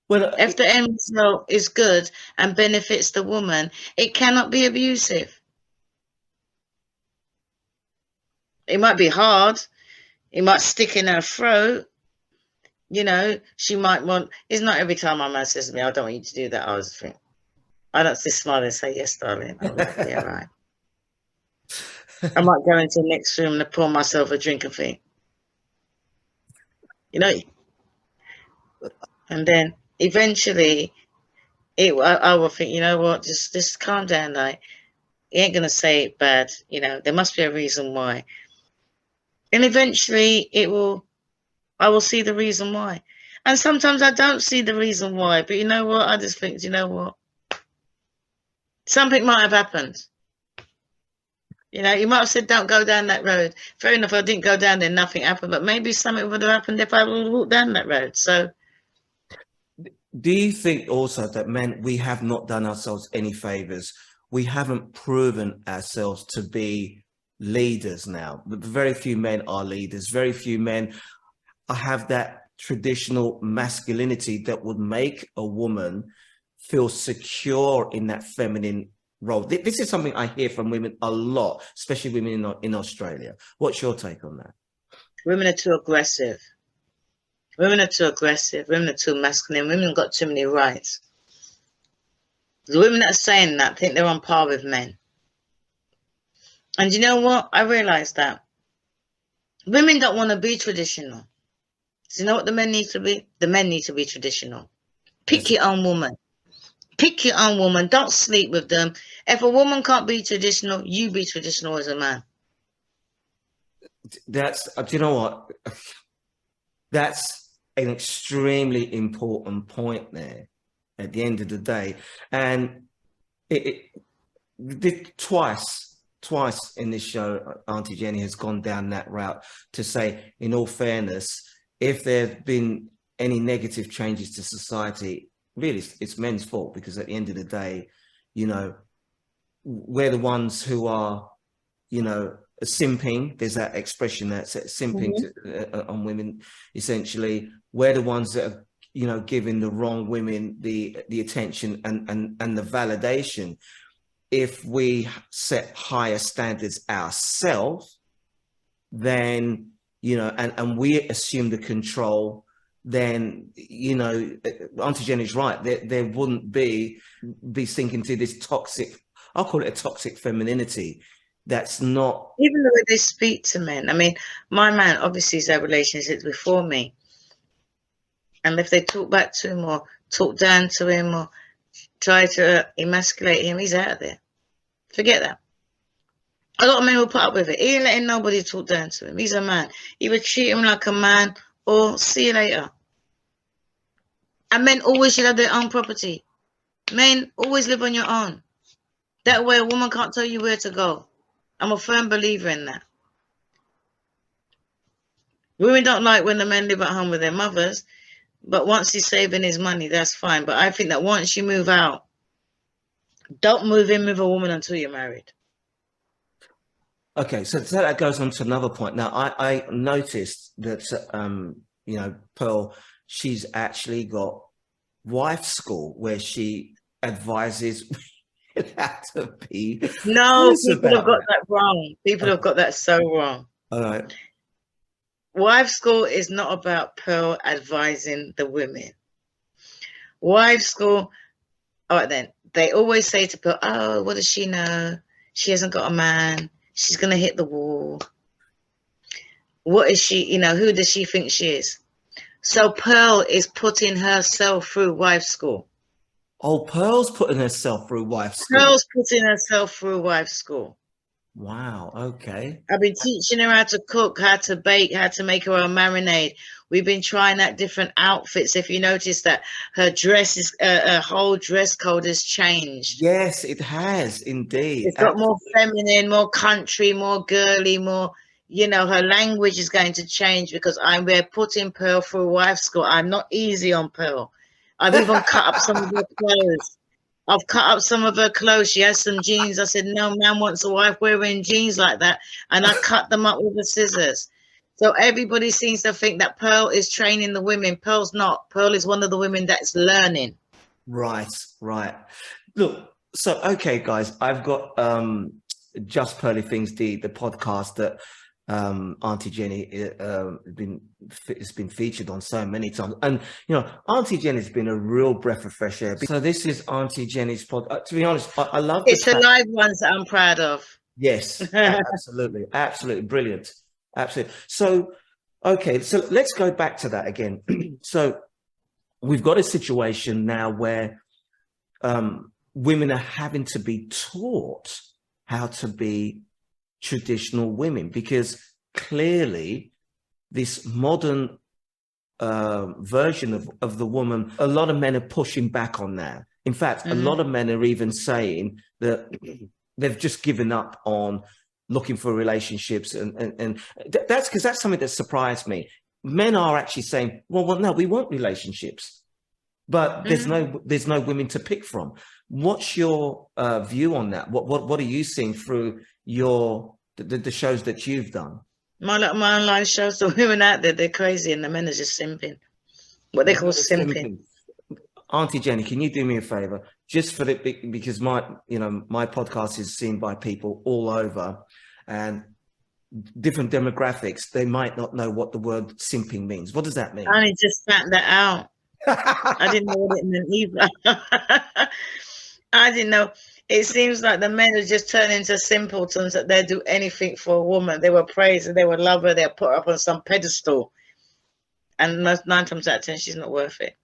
Well, if the end result is good and benefits the woman, it cannot be abusive. It might be hard. It might stick in her throat. You know, she might want, it's not every time my man says to me, I don't want you to do that. I was thinking, I don't just smile and say, yes, darling. Yeah, right. I might go into the next room and pour myself a drink and think, you know, and then eventually I will think, you know what, just calm down. Like, he ain't going to say it bad. You know, there must be a reason why. And eventually I will see the reason why. And sometimes I don't see the reason why, but you know what? I just think, you know what? Something might have happened. You know, you might have said, don't go down that road. Fair enough, I didn't go down there, nothing happened, but maybe something would have happened if I would have walked down that road. So, do you think also that men, we have not done ourselves any favors? We haven't proven ourselves to be leaders now. Very few men are leaders. Very few men have that traditional masculinity that would make a woman feel secure in that feminine role. This is something I hear from women a lot, especially women in Australia. What's your take on that? Women are too aggressive. Women are too aggressive. Women are too masculine. Women have got too many rights. The women that are saying that think they're on par with men. And you know what? I realized that women don't want to be traditional. So you know what the men need to be? The men need to be traditional. Pick your own woman. Pick your own woman. Don't sleep with them. If a woman can't be traditional, you be traditional as a man. That's, do you know what? That's an extremely important point there. at the end of the day. And twice in this show, Aunty Jenny has gone down that route to say, in all fairness, if there have been any negative changes to society, really it's men's fault, because at the end of the day, you know, we're the ones who are, you know, simping. There's that expression that's simping on women, essentially. We're the ones that are, you know, giving the wrong women the attention and the validation. If we set higher standards ourselves, then, you know, and we assume the control, then, you know, Aunty Jenny's right. There wouldn't be sinking to this toxic, I'll call it a toxic femininity. That's not... Even the way they speak to men. I mean, my man obviously has had relationships before me. And if they talk back to him or talk down to him or try to emasculate him, he's out of there. Forget that. A lot of men will put up with it. He ain't letting nobody talk down to him. He's a man. He would treat him like a man or see you later. And men always should have their own property. Men always live on your own. That way a woman can't tell you where to go. I'm a firm believer in that. Women don't like when the men live at home with their mothers, but once he's saving his money, that's fine. But I think that once you move out, don't move in with a woman until you're married. Okay, so that goes on to another point. Now, I noticed that, you know, Pearl, she's actually got wife school where she advises how to be. No, people have got that wrong. People have got that so wrong. All right. Wife school is not about Pearl advising the women. Wife school, all right then, they always say to Pearl, oh, what does she know? She hasn't got a man. She's going to hit the wall. What is she, you know, who does she think she is? So Pearl is putting herself through wife school. Oh, Pearl's putting herself through wife school. Pearl's putting herself through wife school. Wow, okay. I've been teaching her how to cook, how to bake, how to make her own marinade. We've been trying out different outfits. If you notice that her dress is, her whole dress code has changed. Yes, it has indeed. It's got more feminine, more country, more girly, more, you know, her language is going to change because we're putting Pearl through wife school. I'm not easy on Pearl. I've even cut up some of her clothes. I've cut up some of her clothes. She has some jeans. I said, no man wants a wife wearing jeans like that. And I cut them up with the scissors. So everybody seems to think that Pearl is training the women. Pearl's not. Pearl is one of the women that's learning. Right, right. Look, so, okay, guys, I've got Just Pearly Things, the podcast that Aunty Jenny has been featured on so many times, and you know, Aunty Jenny's been a real breath of fresh air. So this is Aunty Jenny's pod. To be honest, I love it's the live ones that I'm proud of. Yes, absolutely, absolutely brilliant, absolutely. So, okay, so let's go back to that again. So we've got a situation now where women are having to be taught how to be traditional women, because clearly this modern version of the woman, a lot of men are pushing back on that. In fact, a lot of men are even saying that they've just given up on looking for relationships, and that's because that's something that surprised me. Men are actually saying, well, no, we want relationships, but there's no women to pick from. What's your view on that? What are you seeing through the shows that you've done? My online shows, the women out there, they're crazy, and the men are just simping. What they call simping. Aunty Jenny, can you do me a favor, just for because my podcast is seen by people all over, and different demographics, they might not know what the word simping means. What does that mean? I only just found that out. I didn't know what it meant either. I didn't know. It seems like the men are just turning into simpletons, that they'll do anything for a woman. They will praise her, they will love her, they'll put her up on some pedestal. And 9 times out of 10, she's not worth it.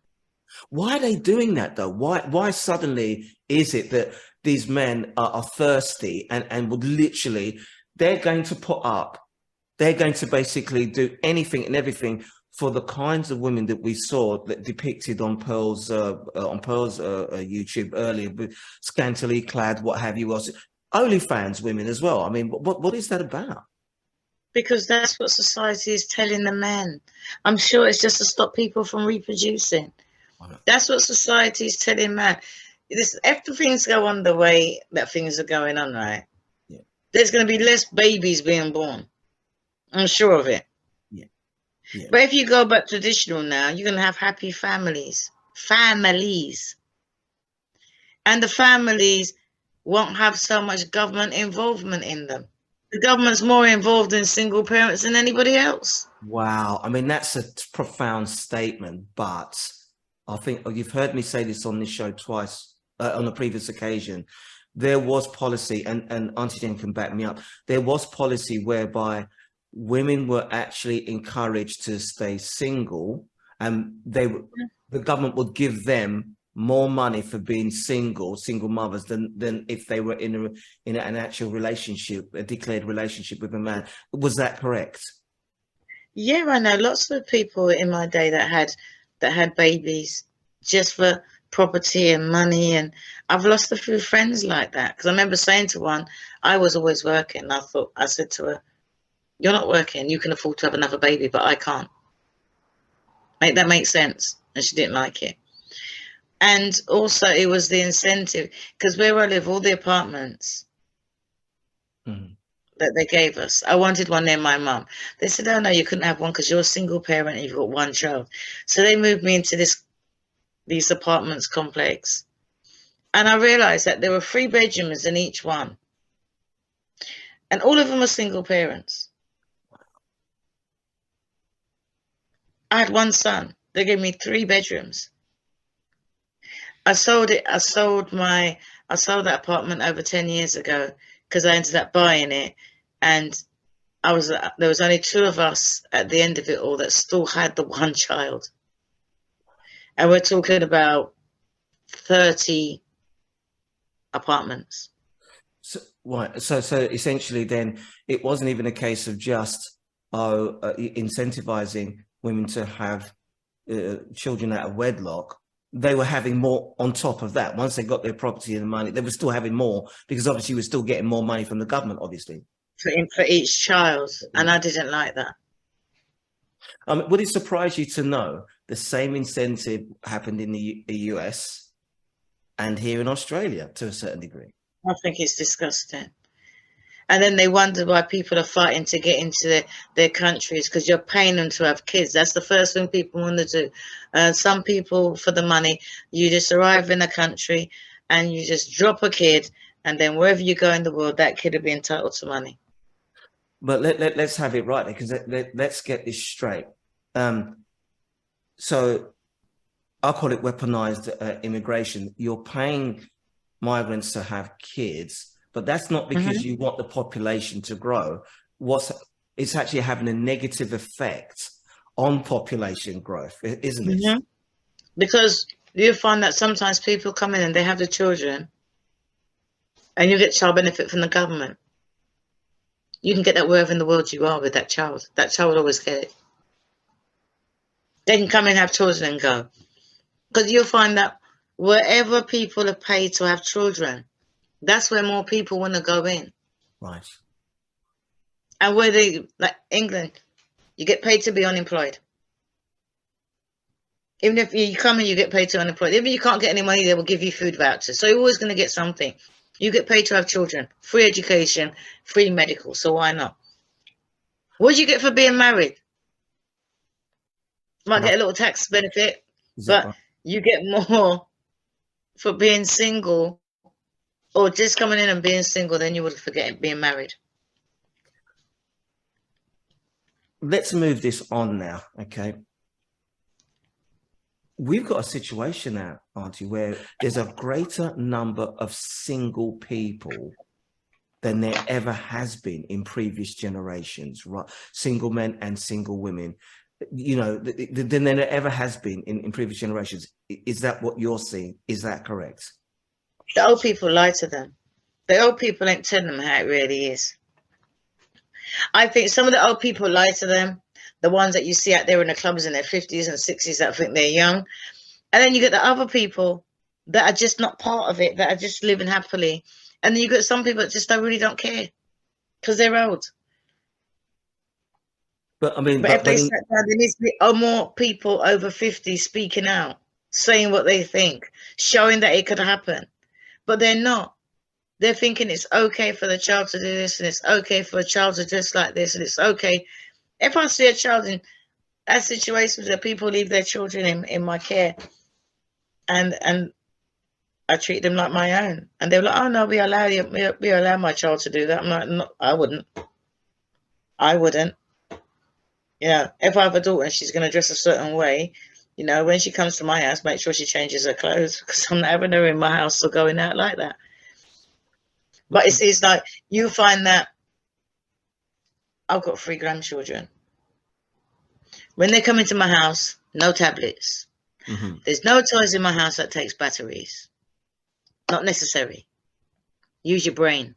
Why are they doing that, though? Why suddenly is it that these men are thirsty and would literally, they're going to put up they're going to basically do anything and everything for the kinds of women that we saw that depicted on Pearl's YouTube earlier, but scantily clad, what have you else. OnlyFans women as well. I mean, what is that about? Because that's what society is telling the men. I'm sure it's just to stop people from reproducing. That's what society is telling men. If things go on the way that things are going on, right? Yeah. There's going to be less babies being born. I'm sure of it. Yeah. Yeah. But if you go back traditional now, you're going to have happy families. And the families won't have so much government involvement in them. The government's more involved in single parents than anybody else. Wow. I mean, that's a profound statement, but I think you've heard me say this on this show twice, on a previous occasion. There was policy, and Aunty Jenny can back me up, there was policy whereby women were actually encouraged to stay single, and the government would give them more money for being single mothers than if they were in an actual relationship, a declared relationship with a man. Was that correct? Yeah, I know lots of people in my day that had babies just for property and money, and I've lost a few friends like that, because I remember saying to one, I was always working. I said to her, "You're not working, you can afford to have another baby, but I can't." Make that make sense? And she didn't like it. And also it was the incentive, because where I live, all the apartments that they gave us, I wanted one near my mum. They said, "Oh no, you couldn't have one because you're a single parent and you've got one child." So they moved me into these apartments complex. And I realized that there were 3 bedrooms in each one. And all of them were single parents. I had one son. They gave me 3 bedrooms. I sold it. I sold that apartment over 10 years ago because I ended up buying it, and there was only 2 of us at the end of it all that still had the one child, and we're talking about 30 apartments. So, right. So essentially, then it wasn't even a case of just incentivizing women to have children out of wedlock. They were having more on top of that. Once they got their property and the money, they were still having more, because obviously we're still getting more money from the government, obviously. For each child. And I didn't like that. Would it surprise you to know the same incentive happened in the US and here in Australia to a certain degree? I think it's disgusting. And then they wonder why people are fighting to get into their countries, because you're paying them to have kids. That's the first thing people want to do. Some people, for the money, you just arrive in a country and you just drop a kid, and then wherever you go in the world, that kid will be entitled to money. But let's have it right, because let's get this straight. So I'll call it weaponized immigration. You're paying migrants to have kids, but that's not because you want the population to grow. It's actually having a negative effect on population growth, isn't it? Because you find that sometimes people come in and they have the children, and you get child benefit from the government. You can get that wherever in the world you are with that child. That child will always get it. They can come in, have children, and go. Because you'll find that wherever people are paid to have children, that's where more people want to go in. Right. And where like England, you get paid to be unemployed. Even if you come in, you get paid to unemployed. Even if you can't get any money, they will give you food vouchers. So you're always going to get something. You get paid to have children, free education, free medical. So why not? What do you get for being married? Might get a little tax benefit, but you get more for being single, or just coming in and being single than you would forget being married. Let's move this on now, okay? We've got a situation now, Auntie, where there's a greater number of single people than there ever has been in previous generations, right? Single men and single women, you know, than there ever has been in previous generations. Is that what you're seeing? Is that correct? The old people lie to them. The old people ain't telling them how it really is. I think some of the old people lie to them. The ones that you see out there in the clubs in their 50s and 60s that think they're young. And then you get the other people that are just not part of it, that are just living happily. And then you get some people that just really don't care because they're old. But I mean, but if they sat down, there needs to be more people over 50 speaking out, saying what they think, showing that it could happen. But they're not. They're thinking it's okay for the child to do this, and it's okay for a child to dress like this, and it's okay. If I see a child in that situations where people leave their children in my care, and I treat them like my own, and they're like, "Oh no, we allow my child to do that." I'm like, no, I wouldn't. You know, if I have a daughter and she's going to dress a certain way, you know, when she comes to my house, make sure she changes her clothes, because I'm not having her in my house or going out like that. But it's like, you find that I've got 3 grandchildren. When they come into my house, no tablets. There's no toys in my house that takes batteries. Not necessary. Use your brain.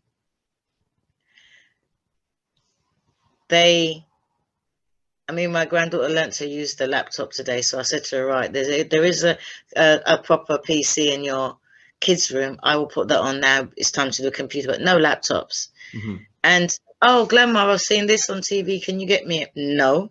My granddaughter learnt to use the laptop today, so I said to her, right, there is a proper PC in your kids' room. I will put that on now. It's time to do a computer, but no laptops. And, oh, Grandma, I've seen this on TV. Can you get me it? No.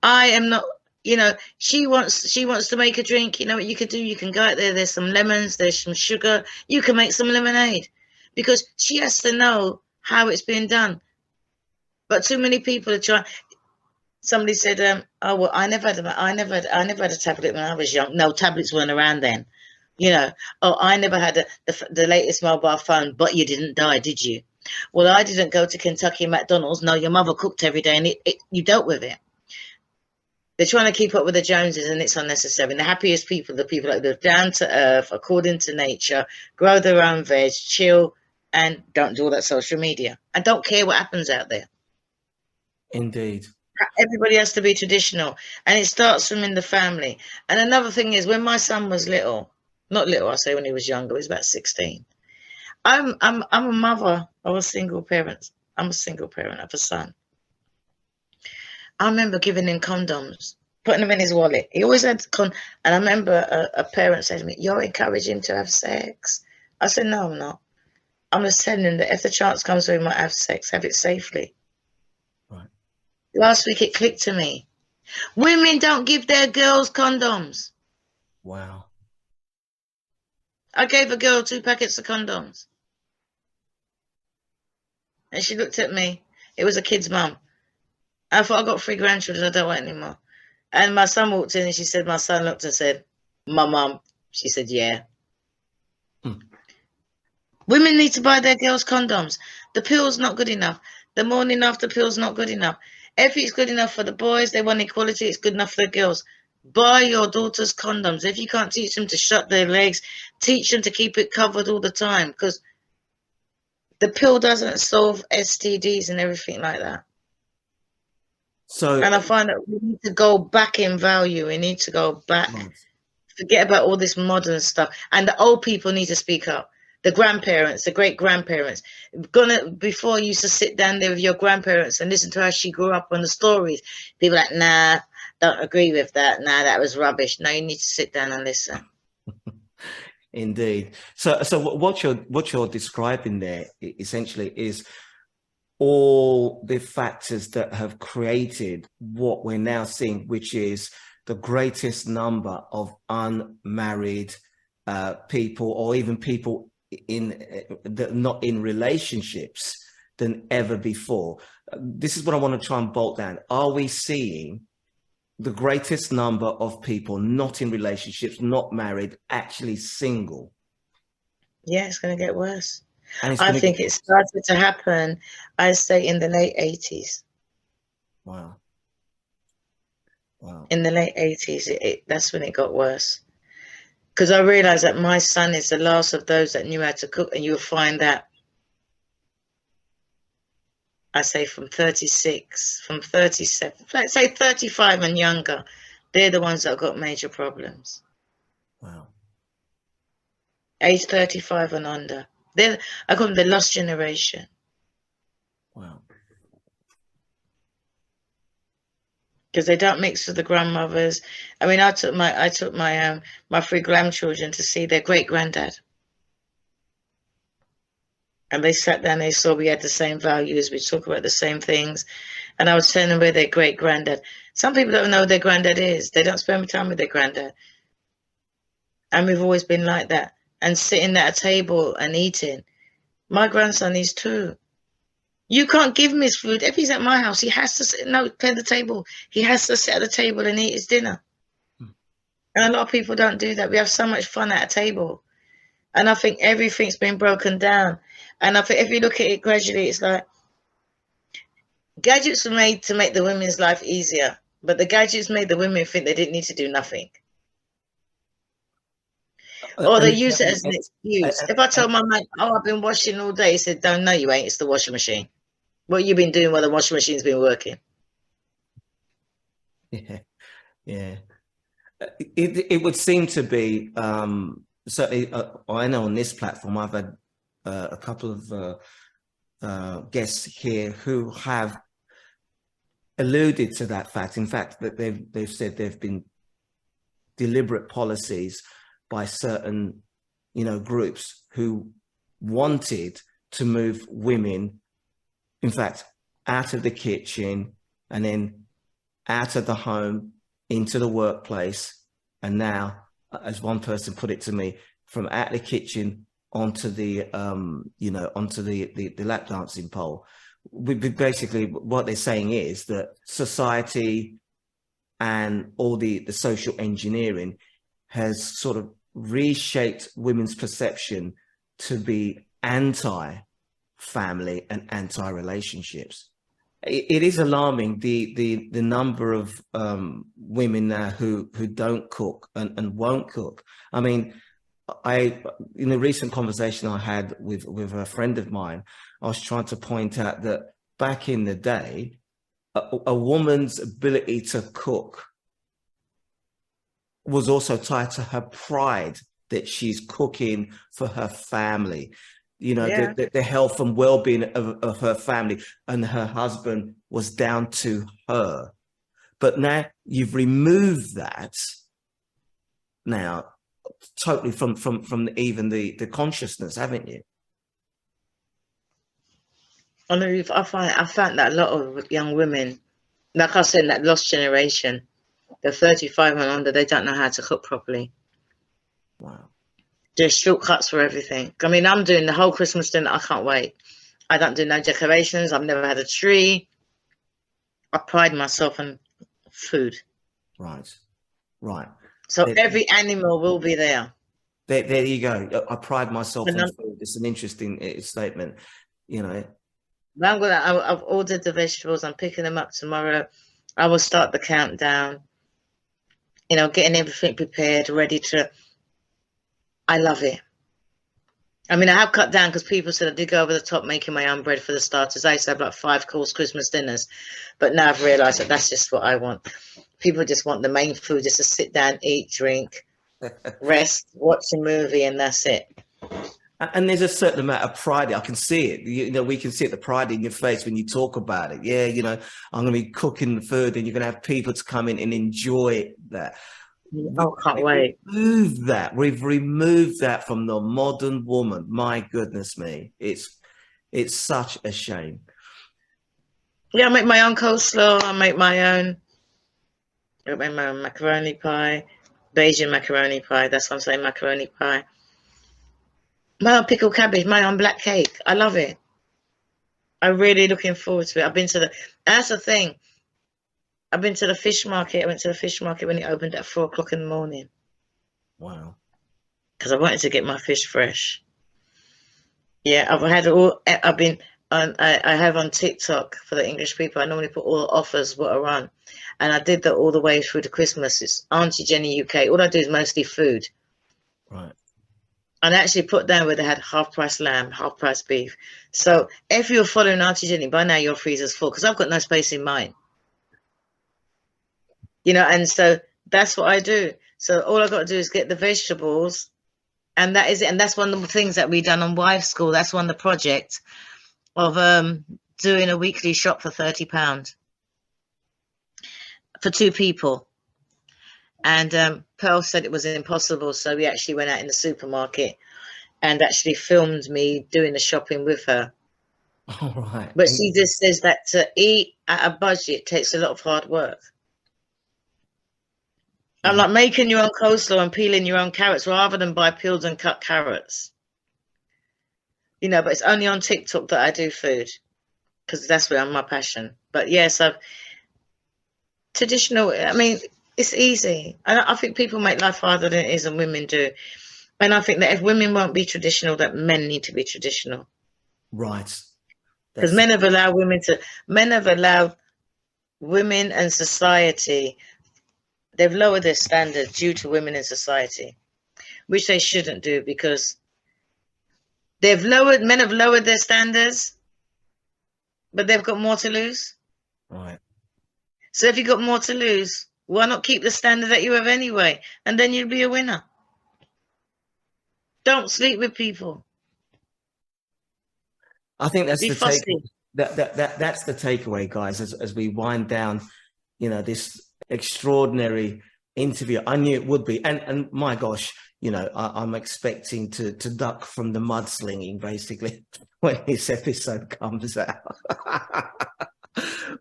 I am not, you know, she wants to make a drink. You know what you could do? You can go out there. There's some lemons. There's some sugar. You can make some lemonade, because she has to know how it's being done. But too many people are trying. Somebody said, "Oh well, I never had a tablet when I was young." No, tablets weren't around then. You know, oh, I never had the latest mobile phone, but you didn't die, did you? Well, I didn't go to Kentucky McDonald's. No, your mother cooked every day, and you dealt with it. They're trying to keep up with the Joneses, and it's unnecessary. And the happiest people, the people that live down to earth, according to nature, grow their own veg, chill, and don't do all that social media. I don't care what happens out there. Indeed. Everybody has to be traditional, and it starts from in the family. And another thing is, when my son was little, not little, I say when he was younger, he was about 16. I'm a mother of a single parent. I'm a single parent of a son. I remember giving him condoms, putting them in his wallet. He always had and I remember a parent said to me, "You're encouraging him to have sex." I said, "No, I'm not. I'm just telling him that if the chance comes where he might have sex, have it safely." Last week it clicked to me. Women don't give their girls condoms. Wow. I gave a girl 2 packets of condoms. And she looked at me. It was a kid's mum. I thought, I got 3 grandchildren, I don't want any more. And my son walked in and she said, my son looked and said, "My mum." She said, "Yeah." Women need to buy their girls condoms. The pill's not good enough. The morning after pill's not good enough. If it's good enough for the boys, they want equality, it's good enough for the girls. Buy your daughters condoms. If you can't teach them to shut their legs, teach them to keep it covered all the time, because the pill doesn't solve STDs and everything like that. And I find that we need to go back in value. We need to go back. Forget about all this modern stuff. And the old people need to speak up. The grandparents, the great-grandparents. Before you used to sit down there with your grandparents and listen to how she grew up on the stories. People like, "Nah, don't agree with that. Nah, that was rubbish." No, you need to sit down and listen. Indeed. So what you're describing there essentially is all the factors that have created what we're now seeing, which is the greatest number of unmarried people, or even people not in relationships, than ever before. This is what I want to try and bolt down. Are we seeing the greatest number of people not in relationships, not married, actually single? Yeah, it's going to get worse. I think it started to happen, I say, in the late 80s. Wow. Wow. In the late 80s, that's when it got worse. Because I realized that my son is the last of those that knew how to cook, and you'll find that, I say, from 36, from 37, let's say 35 and younger, they're the ones that got major problems. Wow. Age 35 and under. I call them the lost generation. Wow. because they don't mix with the grandmothers. I mean, I took my 3 grandchildren to see their great granddad, and they sat down. They saw we had the same values. We talk about the same things, and I was telling them where their great granddad. Some people don't know who their granddad is. They don't spend time with their granddad, and we've always been like that. And sitting at a table and eating. My grandson is too. You can't give him his food. If he's at my house, he has to sit, clear the table. He has to sit at the table and eat his dinner. And a lot of people don't do that. We have so much fun at a table. And I think everything's been broken down. And I think if you look at it gradually, it's like gadgets were made to make the women's life easier. But the gadgets made the women think they didn't need to do nothing. Or they use it as an excuse. If I told my man, oh, I've been washing all day, he said, don't know you ain't, it's the washing machine. What you been doing while the washing machine's been working? Yeah. It would seem to be, certainly, I know on this platform, I've had a couple of guests here who have alluded to that fact. In fact, that they've said there have been deliberate policies by certain, groups who wanted to move women, in fact, out of the kitchen and then out of the home into the workplace. And now, as one person put it to me, from out of the kitchen onto the, onto the lap dancing pole. Basically, what they're saying is that society and all the social engineering has sort of reshaped women's perception to be anti-family and anti-relationships. It is alarming the number of women now who don't cook and won't cook. I mean, in a recent conversation I had with a friend of mine, I was trying to point out that back in the day, a woman's ability to cook was also tied to her pride that she's cooking for her family, the health and well-being of her family, and her husband was down to her. But now you've removed that now totally from even the consciousness, haven't you? I found that a lot of young women, like I said, that lost generation, the 35 and under, they don't know how to cook properly. Wow. There's shortcuts for everything. I mean, I'm doing the whole Christmas dinner. I can't wait. I don't do no decorations. I've never had a tree. I pride myself on food. Right. So every animal will be there. There you go. I pride myself on food. It's an interesting statement, I've ordered the vegetables. I'm picking them up tomorrow. I will start the countdown. Getting everything prepared, ready to. I love it. I mean, I have cut down because people said I did go over the top making my own bread for the starters. I used to have like 5-course Christmas dinners, but now I've realised that that's just what I want. People just want the main food, just to sit down, eat, drink, rest, watch a movie, and that's it. And there's a certain amount of pride. I can see it. We can see the pride in your face when you talk about it. Yeah, I'm going to be cooking the food, and you're going to have people to come in and enjoy that. Oh, can't wait. We've removed that from the modern woman. My goodness me. It's such a shame. Yeah, I make my own coleslaw. I make my own macaroni pie, Bayesian macaroni pie. That's what I'm saying, macaroni pie. My own pickled cabbage, my own black cake. I love it. I'm really looking forward to it. That's the thing. I've been to the fish market. I went to the fish market when it opened at 4 o'clock in the morning. Wow. Because I wanted to get my fish fresh. Yeah, I have on TikTok for the English people. I normally put all the offers what are on. And I did that all the way through to Christmas. It's Aunty Jenny UK. All I do is mostly food. Right. And I actually put down where they had half-price lamb, half-price beef. So if you're following Aunty Jenny, by now your freezer's full because I've got no space in mine. And so that's what I do. So all I've got to do is get the vegetables, and that is it. And that's one of the things that we done on Wives School. That's one of the projects of doing a weekly shop for £30. for 2 people. And Pearl said it was impossible, so we actually went out in the supermarket and actually filmed me doing the shopping with her. All right. But she just says that to eat at a budget takes a lot of hard work. I'm like making your own coleslaw and peeling your own carrots rather than buy peeled and cut carrots. You know, but it's only on TikTok that I do food because that's where I'm my passion. But yes, traditional, I mean, it's easy. I think people make life harder than it is and women do. And I think that if women won't be traditional, that men need to be traditional. Right. Because men have allowed women and society, they've lowered their standards due to women in society, which they shouldn't do because men have lowered their standards, but they've got more to lose. Right. So if you've got more to lose, why not keep the standard that you have anyway? And then you'll be a winner. Don't sleep with people. I think that's Be the fussy. that's the takeaway, guys, as we wind down, you know, this extraordinary interview. I knew it would be, and my gosh, you know, I'm expecting to duck from the mudslinging basically when this episode comes out.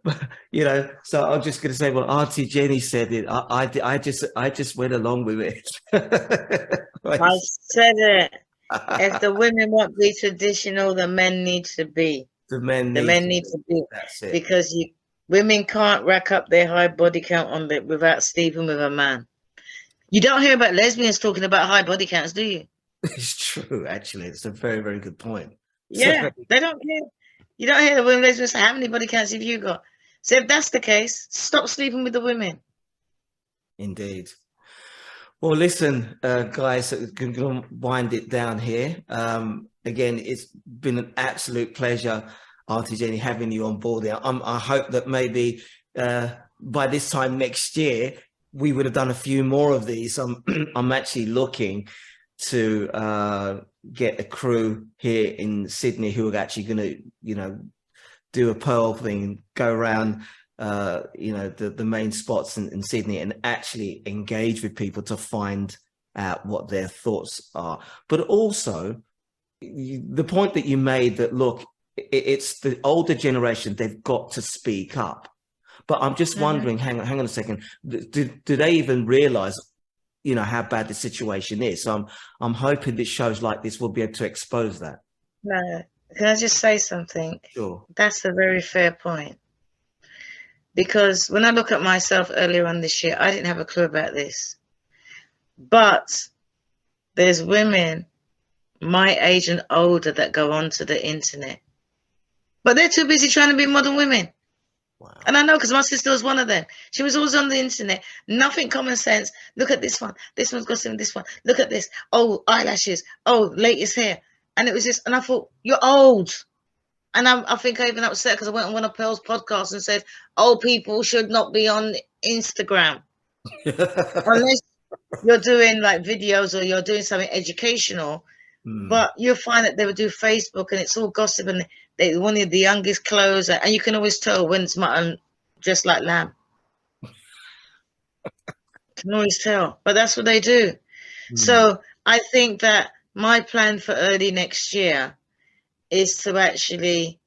But, you know, so I'm just going to say, well, Aunty Jenny said it. I just went along with it. I said it. If the women won't be traditional, the men need to be. The men need to be. That's it. Because women can't rack up their high body count without sleeping with a man. You don't hear about lesbians talking about high body counts, do you? It's true, actually. It's a very, very good point. Yeah, they don't care. You don't hear the women lesbians say, how many body counts have you got? So if that's the case, stop sleeping with the women. Indeed. Well, listen, guys, I'm going to wind it down here. Again, it's been an absolute pleasure, Aunty Jenny, having you on board there. I hope that maybe by this time next year, we would have done a few more of these. I'm actually looking to get a crew here in Sydney who are actually going to, you know, do a Pearl thing, go around you know, the main spots in Sydney and actually engage with people to find out what their thoughts are. But also the point that you made that, look, it's the older generation, they've got to speak up. But I'm just wondering, hang on a second, do they even realize, you know, how bad the situation is? So I'm hoping that shows like this will be able to expose that. No, can I just say something? Sure. That's a very fair point. Because when I look at myself earlier on this year, I didn't have a clue about this. But there's women my age and older that go onto the internet. But they're too busy trying to be modern women. Wow. And I know because my sister was one of them. She was always on the internet. Nothing common sense. Look at this one. This one's got some this one. Look at this. Oh, eyelashes. Oh, latest hair. And it was just, and I thought, you're old. And I think I even upset because I went on one of Pearl's podcasts and said, old people should not be on Instagram. Unless you're doing like videos or you're doing something educational. But you'll find that they would do Facebook and it's all gossip and they wanted the youngest clothes. And you can always tell when it's mutton dressed like lamb. Can always tell. But that's what they do. So I think that my plan for early next year is to actually,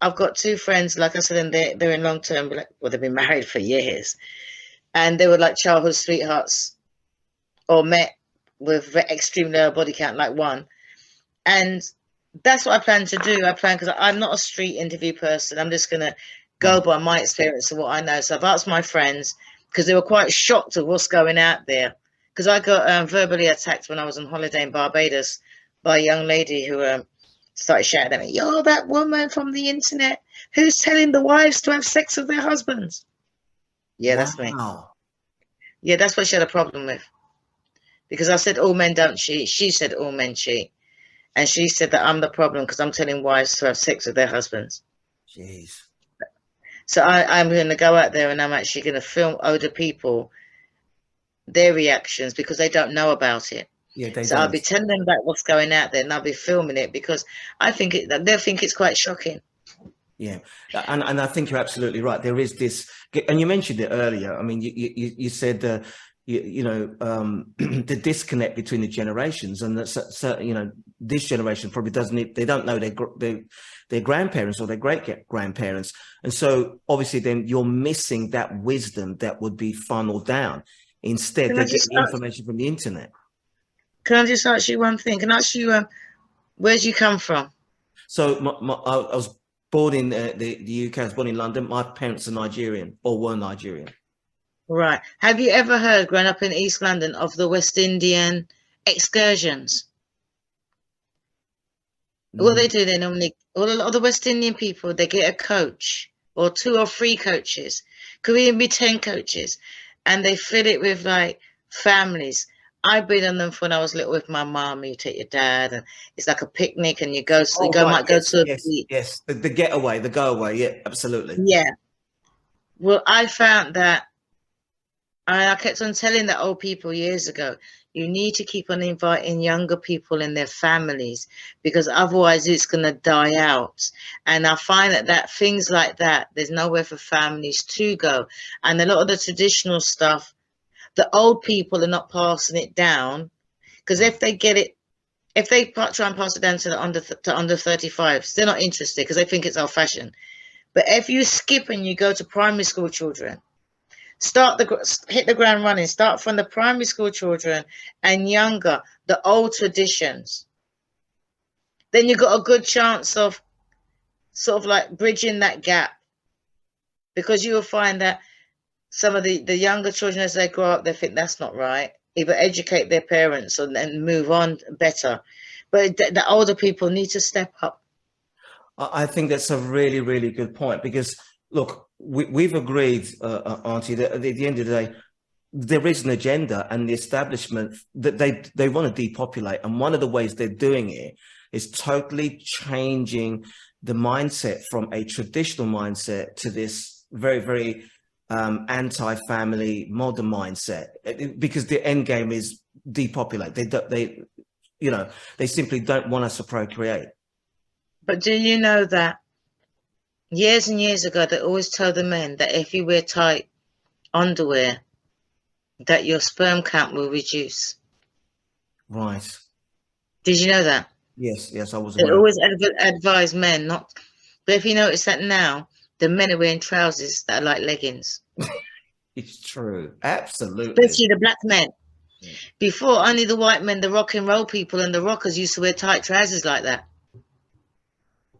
I've got 2 friends, like I said, and they're in long-term, well, they've been married for years. And they were like childhood sweethearts or met with extreme low body count, like one. And that's what I plan to do. Because I'm not a street interview person. I'm just going to go by my experience and what I know. So I've asked my friends, because they were quite shocked at what's going out there. Because I got verbally attacked when I was on holiday in Barbados by a young lady who started shouting at me, you're that woman from the internet who's telling the wives to have sex with their husbands. Yeah, that's me. Yeah, that's what she had a problem with. Because I said all men don't cheat. She said all men cheat. And she said that I'm the problem because I'm telling wives to have sex with their husbands. Jeez. So I'm going to go out there and I'm actually going to film older people, their reactions, because they don't know about it. Yeah, so I'll be telling them about what's going out there and I'll be filming it because I think they'll think it's quite shocking. Yeah, and I think you're absolutely right. There is this, and you mentioned it earlier. I mean, you said the disconnect between the generations, and that this generation probably doesn't. They don't know their grandparents or their great grandparents, and so obviously then you're missing that wisdom that would be funneled down. Instead, they get the information from the internet. Can I just ask you one thing? Can I ask you, where'd you come from? So I was born in the UK. I was born in London. My parents are Nigerian, or were Nigerian. Right. Have you ever heard, growing up in East London, of the West Indian excursions? What they do, they normally, a lot of the West Indian people, they get a coach or 2 or 3 coaches, could even be 10 coaches, and they fill it with like families. I've been on them when I was little with my mom. You take your dad, and it's like a picnic, and you go. So you might go to a beach. Yes, the getaway, the go away. Yeah, absolutely. Yeah. Well, I found that, and I kept on telling the old people years ago, you need to keep on inviting younger people and their families, because otherwise it's going to die out. And I find that things like that, there's nowhere for families to go. And a lot of the traditional stuff, the old people are not passing it down, because if they get it, if they try and pass it down to the under 35s, they're not interested because they think it's old fashioned. But if you skip and you go to primary school children, hit the ground running, start from the primary school children and younger, the old traditions, then you've got a good chance of sort of like bridging that gap, because you will find that some of the younger children, as they grow up, they think that's not right. Either educate their parents and then move on better. But the older people need to step up. I think that's a really, really good point, because look, we've agreed, Auntie, that at the end of the day, there is an agenda, and the establishment that they want to depopulate. And one of the ways they're doing it is totally changing the mindset from a traditional mindset to this very, very anti-family modern mindset, because the end game is depopulate. They simply don't want us to procreate. But do you know that years and years ago, they always tell the men that if you wear tight underwear, that your sperm count will reduce? Right. Did you know that? Yes, I was They aware. always advise men not. But if you notice that now, the men are wearing trousers that are like leggings. It's true. Absolutely. Especially the black men. Before, only the white men, the rock and roll people and the rockers used to wear tight trousers like that.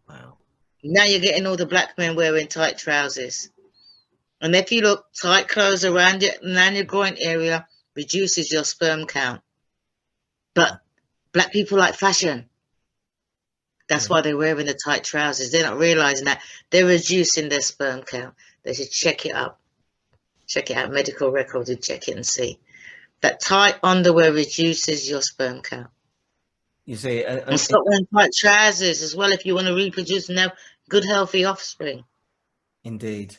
Wow. Now you're getting all the black men wearing tight trousers. And if you look, tight clothes around your groin area reduces your sperm count. But black people like fashion. That's why they're wearing the tight trousers. They're not realizing that they're reducing their sperm count. They should check it up. Check it out, medical records, and check it and see. That tight underwear reduces your sperm count. You see, and stop wearing tight trousers as well if you want to reproduce and have good, healthy offspring. Indeed.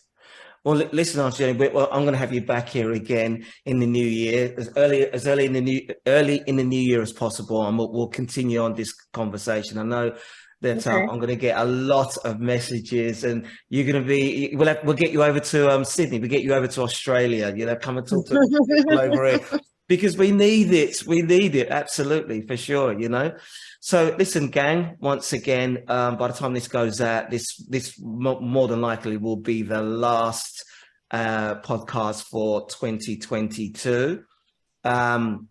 Well, listen, Aunty Jenny, I'm going to have you back here again in the new year, as early in the new year as possible, and we'll continue on this conversation. I know that I'm going to get a lot of messages, and you're going to be. We'll get you over to Sydney. We'll get you over to Australia. Come and talk to people over here, because we need it. We need it, absolutely, for sure. So listen, gang, once again, by the time this goes out, this more than likely will be the last podcast for 2022. And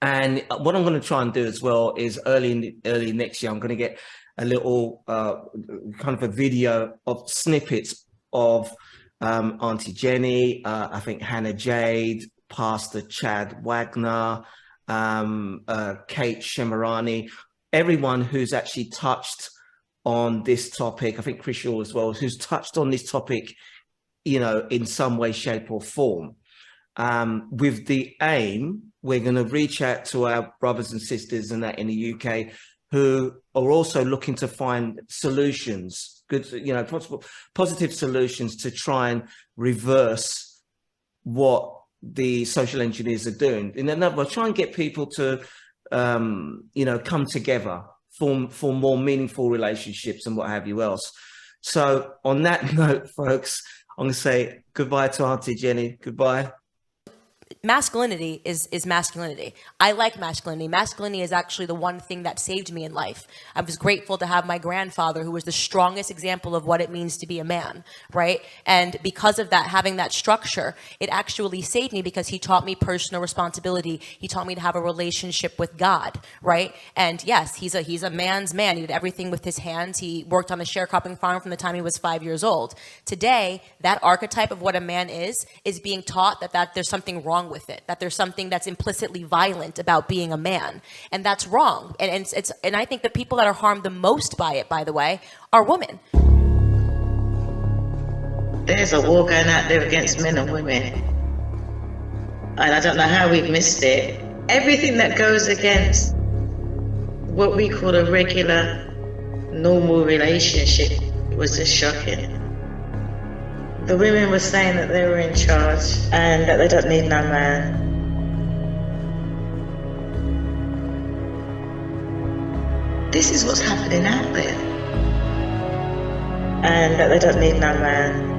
what I'm going to try and do as well is early next year, I'm going to get a little kind of a video of snippets of Aunty Jenny, I think Hannah Jade, Pastor Chad Wagner, Kate Shemirani, everyone who's actually touched on this topic. I think Chris Shaw as well, who's touched on this topic, in some way, shape or form. With the aim, we're going to reach out to our brothers and sisters and that in the UK who are also looking to find solutions, good, positive solutions to try and reverse what the social engineers are doing. In other words, try and get people to, come together, form more meaningful relationships and what have you else. So on that note, folks, I'm going to say goodbye to Aunty Jenny. Goodbye. Masculinity is masculinity. I like masculinity. Masculinity is actually the one thing that saved me in life. I was grateful to have my grandfather, who was the strongest example of what it means to be a man, right? And because of that, having that structure, it actually saved me because he taught me personal responsibility. He taught me to have a relationship with God, right? And yes, he's a man's man. He did everything with his hands. He worked on a sharecropping farm from the time he was 5 years old. Today, that archetype of what a man is being taught that there's something wrong with it, that there's something that's implicitly violent about being a man, and that's wrong. And I think the people that are harmed the most by it, by the way, are women. There's a war going out there against men and women, and I don't know how we've missed it. Everything that goes against what we call a regular, normal relationship was just shocking. The women were saying that they were in charge and that they don't need no man. This is what's happening out there. And that they don't need no man.